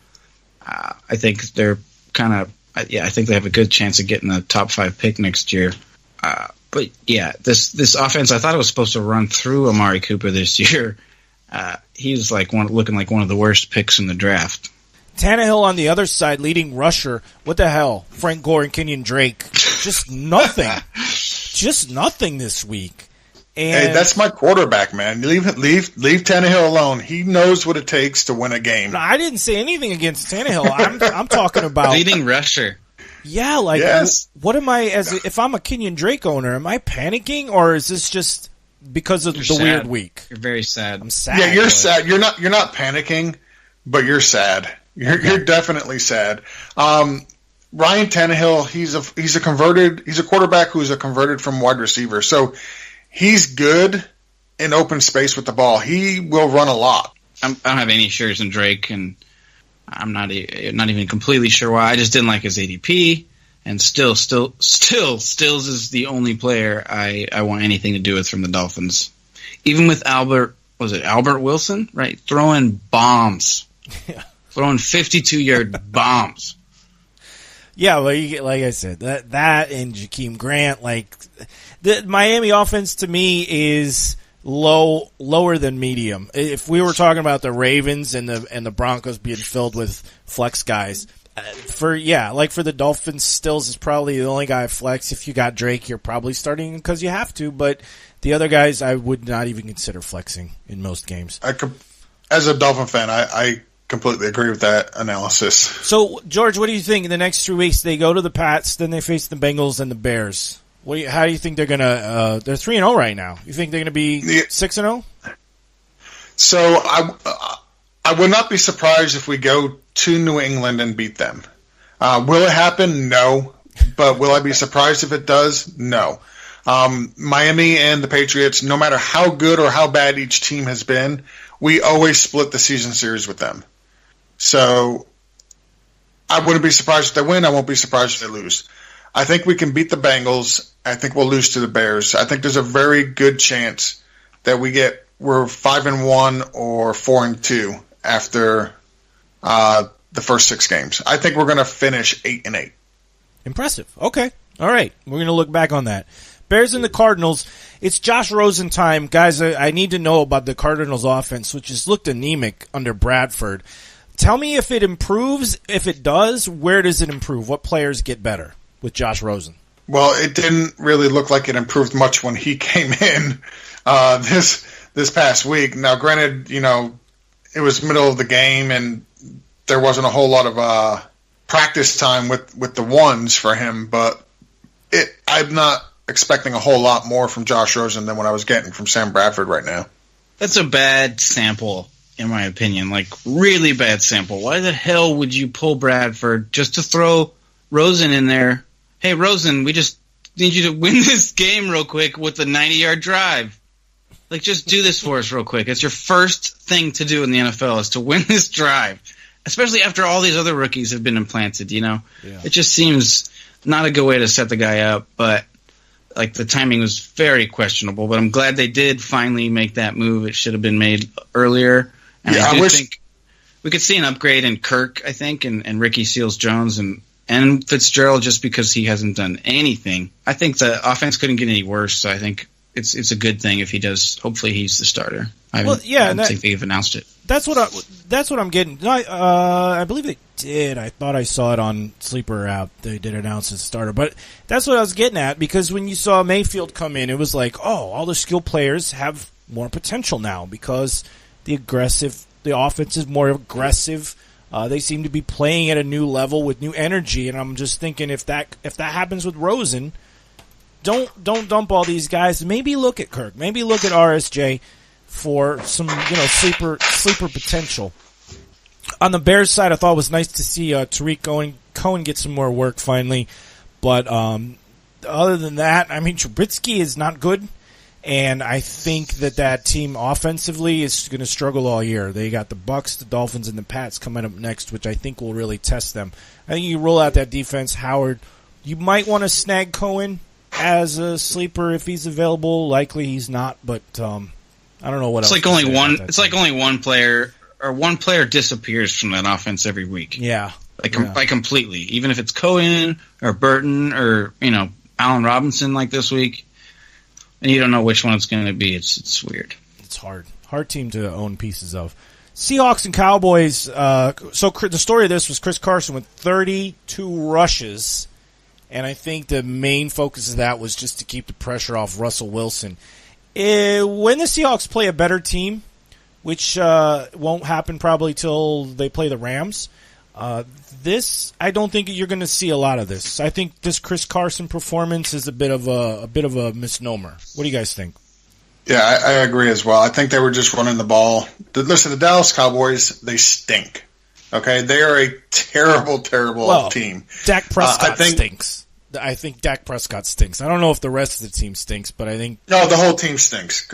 I think they're kind of. I think they have a good chance of getting a top 5 pick next year. But yeah, this offense, I thought it was supposed to run through Amari Cooper this year. He's looking like one of the worst picks in the draft. Tannehill on the other side, leading rusher. What the hell? Frank Gore and Kenyon Drake. Just nothing. Just nothing this week. And hey, that's my quarterback, man. Leave Tannehill alone. He knows what it takes to win a game. No, I didn't say anything against Tannehill. I'm talking about leading rusher. Yeah, yes. What am I if I'm a Kenyon Drake owner? Am I panicking, or is this just because of the weird week? You're very sad. I'm sad. Yeah, you're sad. You're not panicking, but you're sad. You're definitely sad. Ryan Tannehill, he's a quarterback who's a converted from wide receiver. So he's good in open space with the ball. He will run a lot. I don't have any shares in Drake, and I'm not even completely sure why. I just didn't like his ADP, and still, Stills is the only player I want anything to do with from the Dolphins. Even with Albert Wilson, right? Throwing bombs. Yeah. Throwing 52-yard bombs. Yeah, well, like I said, that and Jakeem Grant, like the Miami offense to me is lower than medium. If we were talking about the Ravens and the Broncos being filled with flex guys, for the Dolphins, Stills is probably the only guy flex. If you got Drake, you're probably starting because you have to, but the other guys I would not even consider flexing in most games. As a Dolphin fan, I completely agree with that analysis. So, George, what do you think in the next 3 weeks? They go to the Pats, then they face the Bengals and the Bears. How do you think they're going to they're 3-0 right now. You think they're going to be 6-0? So, I would not be surprised if we go to New England and beat them. Will it happen? No. But will I be surprised if it does? No. Miami and the Patriots, no matter how good or how bad each team has been, we always split the season series with them. So I wouldn't be surprised if they win. I won't be surprised if they lose. I think we can beat the Bengals. I think we'll lose to the Bears. I think there's a very good chance that we're 5-1 or 4-2 after the first 6 games. I think we're going to finish 8-8. Impressive. Okay. All right. We're going to look back on that. Bears and the Cardinals. It's Josh Rosen time. Guys, I need to know about the Cardinals offense, which has looked anemic under Bradford. Tell me if it improves. If it does, where does it improve? What players get better with Josh Rosen? Well, it didn't really look like it improved much when he came in this past week. Now, granted, it was middle of the game and there wasn't a whole lot of practice time with the ones for him, but I'm not expecting a whole lot more from Josh Rosen than what I was getting from Sam Bradford right now. That's a bad sample, in my opinion. Like, really bad sample. Why the hell would you pull Bradford just to throw Rosen in there? Hey, Rosen, we just need you to win this game real quick with a 90-yard drive. Like, just do this for us real quick. It's your first thing to do in the NFL is to win this drive, especially after all these other rookies have been implanted, Yeah. It just seems not a good way to set the guy up, but like the timing was very questionable, but I'm glad they did finally make that move. It should have been made earlier. And I think we could see an upgrade in Kirk, I think, and Ricky Seals-Jones and Fitzgerald just because he hasn't done anything. I think the offense couldn't get any worse, so I think it's a good thing if he does. Hopefully he's the starter. I don't think they've announced it. That's what I'm getting. I believe they did. I thought I saw it on Sleeper app. They did announce his starter, but that's what I was getting at because when you saw Mayfield come in, it was like, oh, all the skill players have more potential now because the offense is more aggressive. They seem to be playing at a new level with new energy, and I'm just thinking if that happens with Rosen, don't dump all these guys. Maybe look at Kirk. Maybe look at RSJ. For some, sleeper potential. On the Bears side, I thought it was nice to see Tariq Cohen get some more work finally. But other than that, I mean, Trubisky is not good, and I think that team offensively is going to struggle all year. They got the Bucs, the Dolphins, and the Pats coming up next, which I think will really test them. I think you roll out that defense, Howard. You might want to snag Cohen as a sleeper if he's available. Likely he's not, but. I don't know what else. It's like only one player or one player disappears from that offense every week. Yeah. Like completely. Even if it's Cohen or Burton or, Allen Robinson like this week, and you don't know which one it's going to be. It's weird. It's hard. Hard team to own pieces of. Seahawks and Cowboys. So the story of this was Chris Carson with 32 rushes, and I think the main focus of that was just to keep the pressure off Russell Wilson. When the Seahawks play a better team, which won't happen probably till they play the Rams, I don't think you're going to see a lot of this. I think this Chris Carson performance is a bit of a misnomer. What do you guys think? Yeah, I agree as well. I think they were just running the ball. Listen, the Dallas Cowboys, they stink. Okay, they are a terrible, terrible team. Dak Prescott stinks. I think Dak Prescott stinks. I don't know if the rest of the team stinks, but I think... No, the whole team stinks.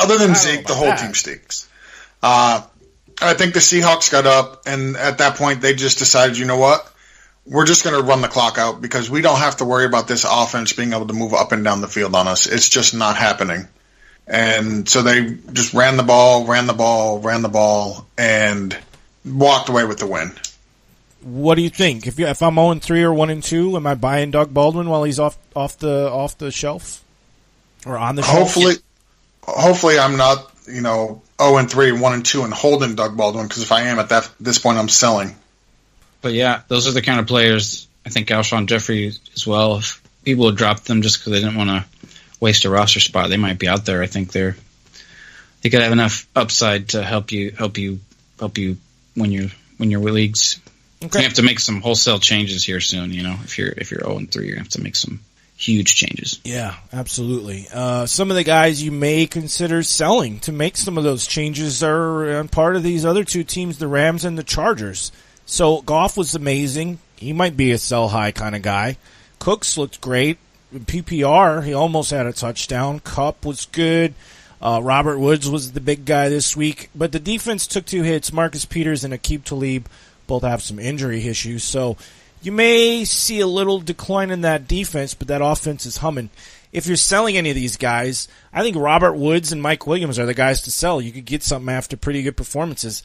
Other than Zeke, the whole team stinks. I think the Seahawks got up, and at that point they just decided, you know what? We're just going to run the clock out because we don't have to worry about this offense being able to move up and down the field on us. It's just not happening. And so they just ran the ball, and walked away with the win. What do you think? If I'm 0-3 or 1-2, am I buying Doug Baldwin while he's off the shelf or on the shelf? Hopefully I'm not 0-3, 1-2, and holding Doug Baldwin, because if I am at this point, I'm selling. But yeah, those are the kind of players. I think Alshon Jeffrey as well. If people would drop them just because they didn't want to waste a roster spot, they might be out there. I think they could have enough upside to help you when your leagues. Okay. You have to make some wholesale changes here soon. If you're 0-3, you're gonna have to make some huge changes. Yeah, absolutely. Some of the guys you may consider selling to make some of those changes are part of these other two teams, the Rams and the Chargers. So Goff was amazing. He might be a sell high kind of guy. Cooks looked great. PPR, he almost had a touchdown. Kupp was good. Robert Woods was the big guy this week. But the defense took 2 hits. Marcus Peters and Aqib Talib both have some injury issues. So you may see a little decline in that defense, but that offense is humming. If you're selling any of these guys, I think Robert Woods and Mike Williams are the guys to sell. You could get something after pretty good performances.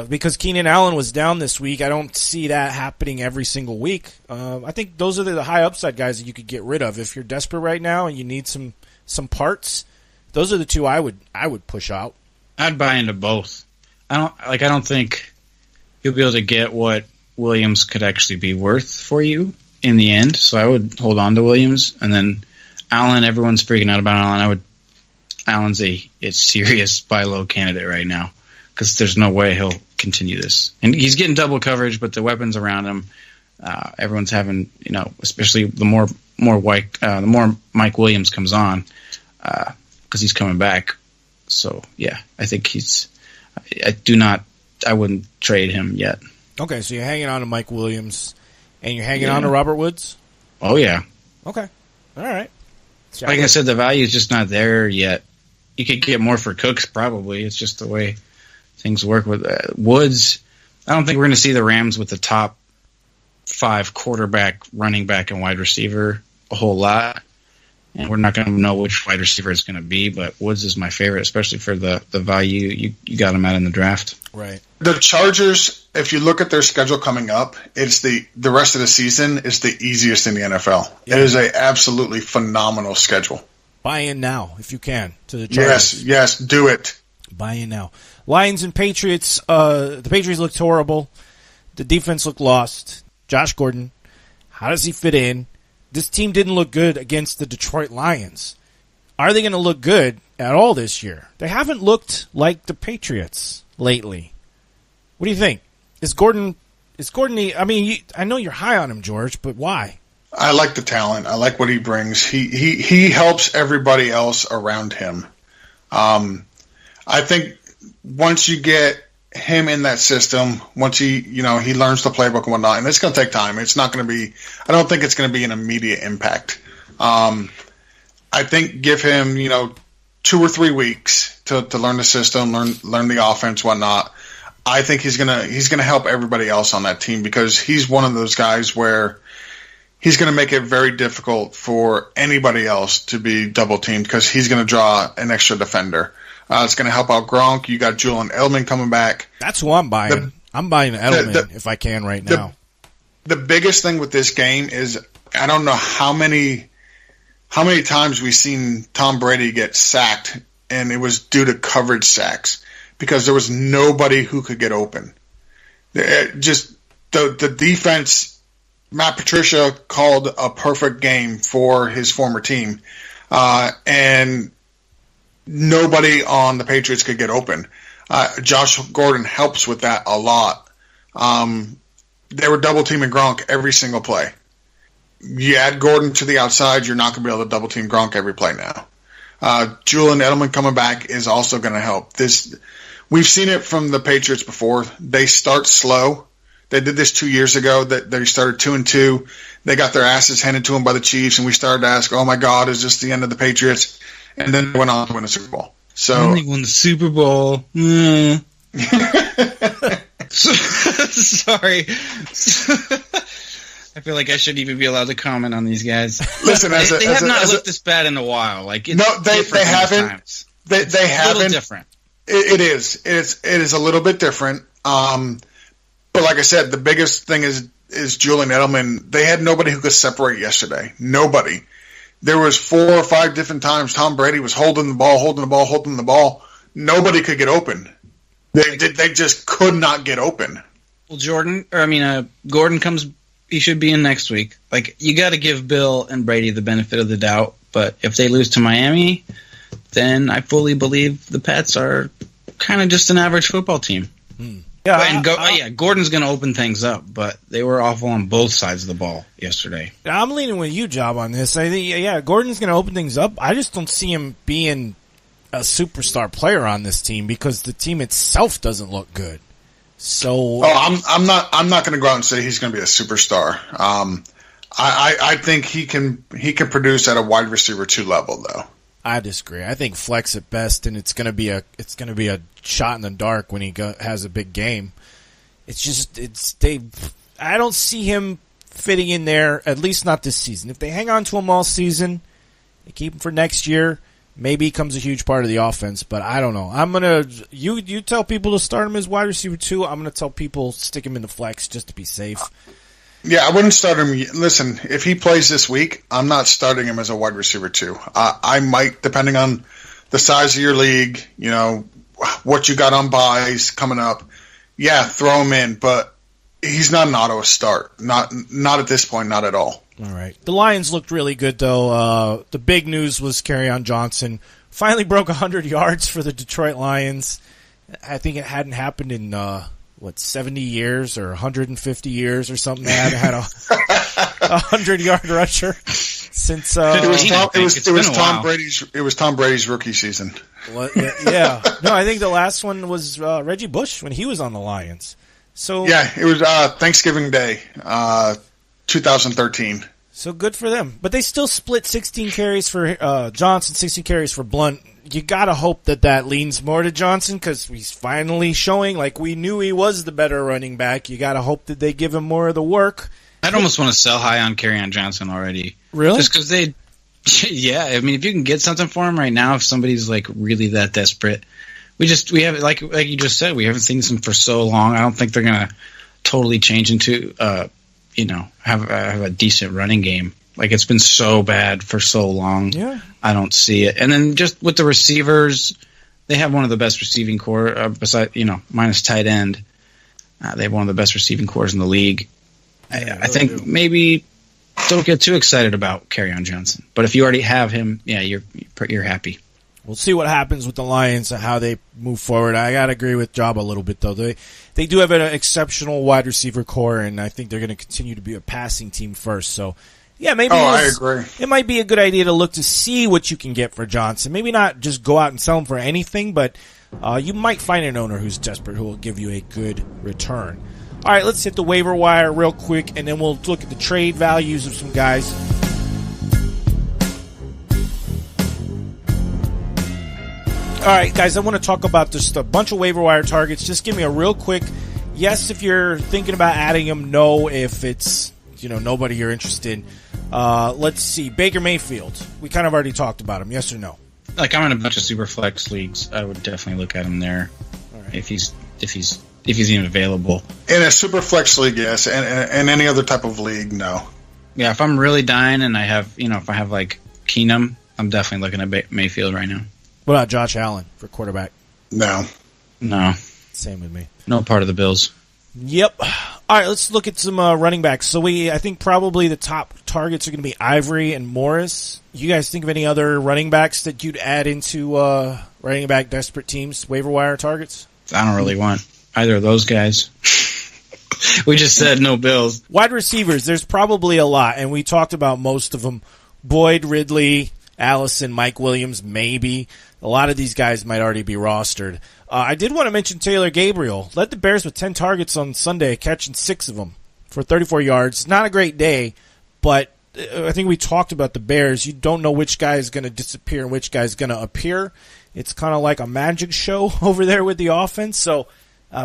Because Keenan Allen was down this week, I don't see that happening every single week. I think those are the high upside guys that you could get rid of. If you're desperate right now and you need some parts, those are the two I would push out. I'd buy into both. I don't think you'll be able to get what Williams could actually be worth for you in the end. So I would hold on to Williams, and then Allen. Everyone's freaking out about Allen. Allen's a serious buy low candidate right now, because there's no way he'll continue this. And he's getting double coverage, but the weapons around him, everyone's having, especially the more Mike Williams comes on, because he's coming back. So yeah, I think I wouldn't trade him yet. Okay, so you're hanging on to Mike Williams, and you're hanging on to Robert Woods? Oh yeah. Okay. All right. Like I said, the value is just not there yet. You could get more for Cooks probably. It's just the way things work with Woods. I don't think we're going to see the Rams with the top 5 quarterback, running back, and wide receiver a whole lot. And we're not going to know which wide receiver it's going to be, but Woods is my favorite, especially for the value you got him at in the draft. Right. The Chargers, if you look at their schedule coming up, it's the rest of the season is the easiest in the NFL. Yeah. It is a absolutely phenomenal schedule. Buy in now if you can to the Chargers. Yes, do it. Buy in now. Lions and Patriots. The Patriots looked horrible. The defense looked lost. Josh Gordon, how does he fit in? This team didn't look good against the Detroit Lions. Are they going to look good at all this year? They haven't looked like the Patriots lately. What do you think? Is Gordon? I mean, I know you're high on him, George, but why? I like the talent. I like what he brings. He helps everybody else around him. I think once you get him in that system, once he learns the playbook and whatnot, and it's going to take time. It's not going to be. I don't think it's going to be an immediate impact. I think give him 2 or 3 weeks to learn the system, learn the offense, whatnot. I think he's gonna help everybody else on that team, because he's one of those guys where he's going to make it very difficult for anybody else to be double teamed, because he's going to draw an extra defender. It's going to help out Gronk. You got Julian Edelman coming back. That's who I'm buying. I'm buying Edelman if I can right now. The biggest thing with this game is I don't know how many times we've seen Tom Brady get sacked, and it was due to coverage sacks, because there was nobody who could get open. Just the defense. Matt Patricia called a perfect game for his former team, and nobody on the Patriots could get open. Josh Gordon helps with that a lot. They were double teaming Gronk every single play. You add Gordon to the outside, you're not going to be able to double team Gronk every play now. Julian Edelman coming back is also going to help. We've seen it from the Patriots before. They start slow. They did this 2 years ago. That they started 2-2. They got their asses handed to them by the Chiefs, and we started to ask, "Oh my God, is this the end of the Patriots?" And then they went on to win the Super Bowl. So they won the Super Bowl. Sorry. I feel like I shouldn't even be allowed to comment on these guys. Listen, they have not looked this bad in a while. Like no, they haven't. They haven't. A little different. It is a little bit different. But like I said, the biggest thing is Julian Edelman. They had nobody who could separate yesterday. Nobody. There was 4 or 5 different times Tom Brady was holding the ball. Nobody could get open. They just could not get open. Well, Gordon comes. He should be in next week. Like, you got to give Bill and Brady the benefit of the doubt. But if they lose to Miami, then I fully believe the Pats are kind of just an average football team. Yeah, Gordon's going to open things up, but they were awful on both sides of the ball yesterday. I'm leaning with you, Job, on this. I think, Gordon's going to open things up. I just don't see him being a superstar player on this team because the team itself doesn't look good. So, I'm not going to go out and say he's going to be a superstar. I think he can produce at a wide receiver 2 level though. I disagree. I think flex at best, and it's going to be a shot in the dark when he has a big game. I don't see him fitting in there, at least not this season. If they hang on to him all season, they keep him for next year. Maybe he becomes a huge part of the offense, but I don't know. You tell people to start him as wide receiver 2. I'm gonna tell people stick him in the flex just to be safe. Yeah, I wouldn't start him. Listen, if he plays this week, I'm not starting him as a wide receiver 2. I might, depending on the size of your league, what you got on buys coming up. Yeah, throw him in, but he's not an auto start. Not at this point, not at all. All right. The Lions looked really good, though. The big news was Kerryon Johnson finally broke 100 yards for the Detroit Lions. I think it hadn't happened in, 70 years or 150 years or something. They hadn't had a 100-yard rusher since. It was Tom Brady's rookie season. Yeah. No, I think the last one was Reggie Bush when he was on the Lions. So yeah, it was Thanksgiving Day, 2013. So good for them. But they still split 16 carries for Johnson, 16 carries for Blunt. You got to hope that leans more to Johnson because he's finally showing, like we knew he was the better running back. You got to hope that they give him more of the work. I'd almost want to sell high on Kerryon Johnson already. Really? Just because yeah, I mean, if you can get something for him right now, if somebody's like really that desperate, we have like you just said, we haven't seen him for so long. I don't think they're going to totally change into have a decent running game. Like, it's been so bad for so long. Yeah. I don't see it. And then just with the receivers, they have one of the best receiving core, besides, minus tight end. They have one of the best receiving cores in the league. Yeah, I think maybe don't get too excited about Kerryon Johnson. But if you already have him, yeah, you're happy. We'll see what happens with the Lions and how they move forward. I got to agree with Jabba a little bit, though. They do have an exceptional wide receiver core, and I think they're going to continue to be a passing team first. So, yeah, maybe I agree. It might be a good idea to look to see what you can get for Johnson. Maybe not just go out and sell him for anything, but you might find an owner who's desperate who will give you a good return. All right, let's hit the waiver wire real quick, and then we'll look at the trade values of some guys. All right, guys, I want to talk about just a bunch of waiver wire targets. Just give me a real quick yes if you're thinking about adding them, no if it's nobody you're interested in. Let's see, Baker Mayfield. We kind of already talked about him. Yes or no? Like, I'm in a bunch of super flex leagues. I would definitely look at him there. All right. If he's even available. In a super flex league, yes, and any other type of league, no. Yeah, if I'm really dying and I have if I have like Keenum, I'm definitely looking at Mayfield right now. What about Josh Allen for quarterback? No. Same with me. No part of the Bills. Yep. All right, let's look at some running backs. So I think probably the top targets are going to be Ivory and Morris. You guys think of any other running backs that you'd add into running back desperate teams, waiver wire targets? I don't really want either of those guys. We just said no Bills. Wide receivers, there's probably a lot, and we talked about most of them. Boyd, Ridley, Allison, Mike Williams, maybe. A lot of these guys might already be rostered. I did want to mention Taylor Gabriel. Led the Bears with 10 targets on Sunday, catching 6 of them for 34 yards. Not a great day, but I think we talked about the Bears. You don't know which guy is going to disappear and which guy is going to appear. it's kind of like a magic show over there with the offense. So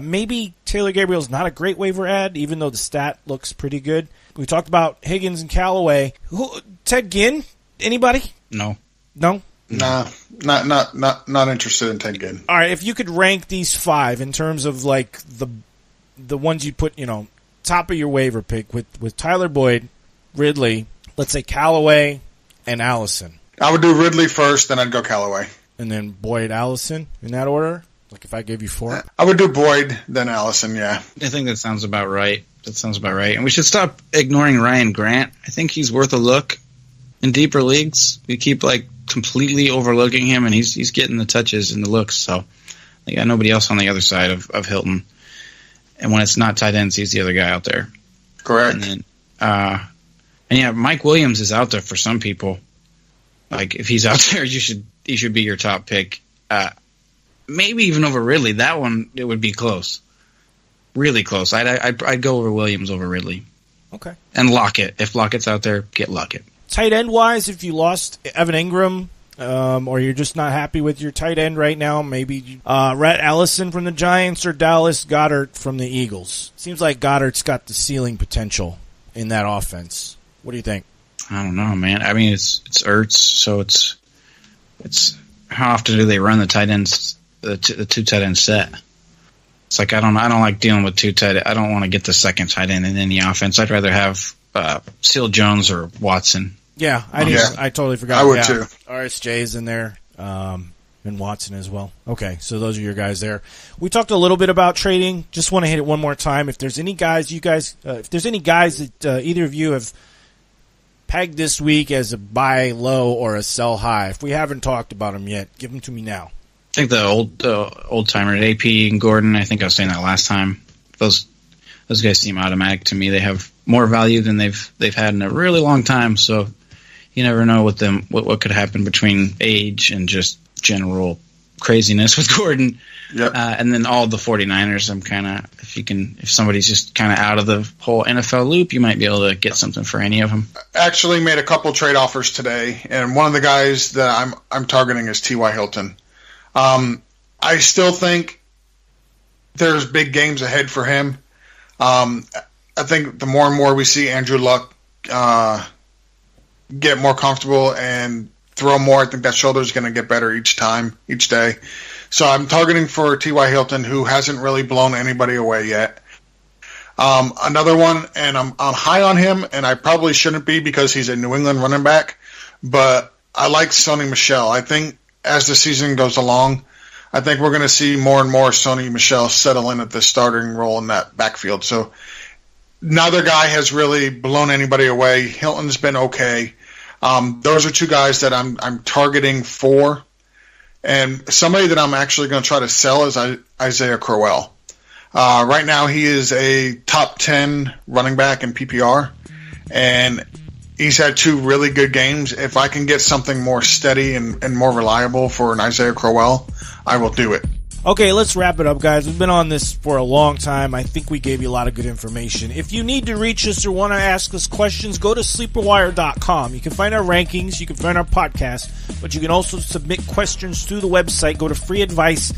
maybe Taylor Gabriel's not a great waiver ad, even though the stat looks pretty good. We talked about Higgins and Callaway. Ted Ginn? Anybody? No. No? Nah, not interested in Ted Ginn. All right, if you could rank these 5 in terms of like the ones you put, top of your waiver pick with Tyler Boyd, Ridley, let's say Callaway, and Allison. I would do Ridley first, then I'd go Callaway. And then Boyd, Allison, in that order? Like if I gave you 4? I would do Boyd, then Allison, yeah. I think that sounds about right. And we should stop ignoring Ryan Grant. I think he's worth a look in deeper leagues. We keep completely overlooking him, and he's getting the touches and the looks. So they got nobody else on the other side of Hilton. And when it's not tight ends, he's the other guy out there. Correct. And then, Mike Williams is out there for some people. Like if he's out there, he should be your top pick. Maybe even over Ridley. That one, it would be close. Really close. I'd go over Williams over Ridley. Okay. And Lockett. If Lockett's out there, get Lockett. Tight end wise, if you lost Evan Ingram, or you're just not happy with your tight end right now, maybe Rhett Allison from the Giants or Dallas Goedert from the Eagles. Seems like Goddard's got the ceiling potential in that offense. What do you think? I don't know, man. I mean, it's Ertz, so it's how often do they run the tight ends, the 2 tight end set? It's like I don't like dealing with 2 tight. I don't want to get the second tight end in any offense. I'd rather have Seal Jones or Watson. Yeah, I totally forgot. I would too. RSJ's in there, and Watson as well. Okay, so those are your guys there. We talked a little bit about trading. Just want to hit it one more time. If there's any guys that either of you have pegged this week as a buy low or a sell high, if we haven't talked about them yet, give them to me now. I think the old timer AP and Gordon. I think I was saying that last time. Those guys seem automatic to me. They have more value than they've had in a really long time. So you never know with them what could happen between age and just general craziness with Gordon. Yep. And then all the 49ers. I'm kind of if somebody's just kind of out of the whole NFL loop, you might be able to get something for any of them. Actually, made a couple trade offers today, and one of the guys that I'm targeting is T.Y. Hilton. I still think there's big games ahead for him. I think the more and more we see Andrew Luck get more comfortable and throw more, I think that shoulder is going to get better each day. So I'm targeting for T.Y. Hilton, who hasn't really blown anybody away yet. Another one, and I'm high on him, and I probably shouldn't be because he's a New England running back, but I like Sony Michel. I think as the season goes along, I think we're going to see more and more Sony Michel settle in at the starting role in that backfield. So neither guy has really blown anybody away. Hilton's been okay. Those are 2 guys that I'm targeting for. And somebody that I'm actually going to try to sell is Isaiah Crowell. Right now he is a top 10 running back in PPR, and he's had 2 really good games. If I can get something more steady and more reliable for an Isaiah Crowell, I will do it. Okay, let's wrap it up, guys. We've been on this for a long time. I think we gave you a lot of good information. If you need to reach us or want to ask us questions, go to sleeperwire.com. You can find our rankings, you can find our podcast, but you can also submit questions through the website. Go to free advice,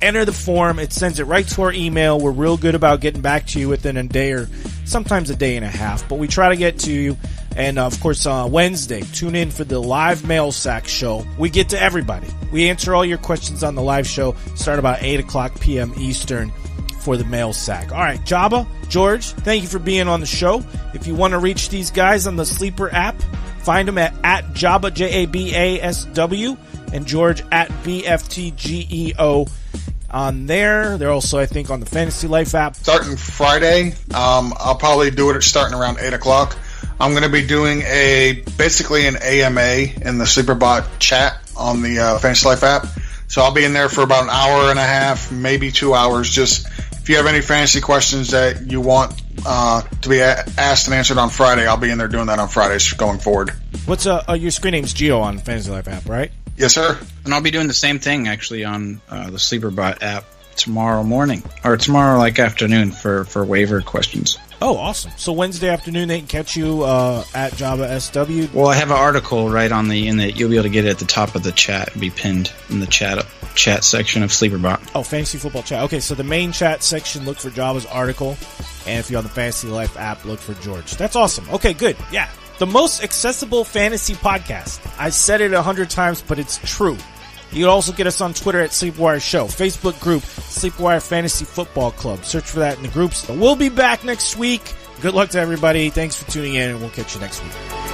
enter the form. It sends it right to our email. We're real good about getting back to you within a day or sometimes a day and a half, but we try to get to you. And, of course, Wednesday, tune in for the live mail sack show. We get to everybody. We answer all your questions on the live show. Start about 8 o'clock p.m. Eastern for the mail sack. All right, Jabba, George, thank you for being on the show. If you want to reach these guys on the Sleeper app, find them at Jabba, Jabasw, and George at BFTGEO. On there, they're also, I think, on the Fantasy Life app. Starting Friday, I'll probably do it starting around 8 o'clock. I'm going to be doing basically an AMA in the SleeperBot chat on the Fantasy Life app. So I'll be in there for about an hour and a half, maybe 2 hours. Just if you have any fantasy questions that you want to be asked and answered on Friday, I'll be in there doing that on Fridays going forward. What's your screen name's Geo on Fantasy Life app, right? Yes, sir. And I'll be doing the same thing actually on the SleeperBot app tomorrow morning or tomorrow afternoon for waiver questions. Oh, awesome. So Wednesday afternoon, they can catch you at Jabba SW. Well, I have an article right on the in that you'll be able to get it at the top of the chat. It'll be pinned in the chat section of Sleeperbot. Oh, Fantasy Football Chat. Okay, so the main chat section, look for Jabba's article. And if you're on the Fantasy Life app, look for George. That's awesome. Okay, good. Yeah. The most accessible fantasy podcast. I said it 100 times, but it's true. You can also get us on Twitter at Sleepwire Show. Facebook group, Sleepwire Fantasy Football Club. Search for that in the groups. We'll be back next week. Good luck to everybody. Thanks for tuning in, and we'll catch you next week.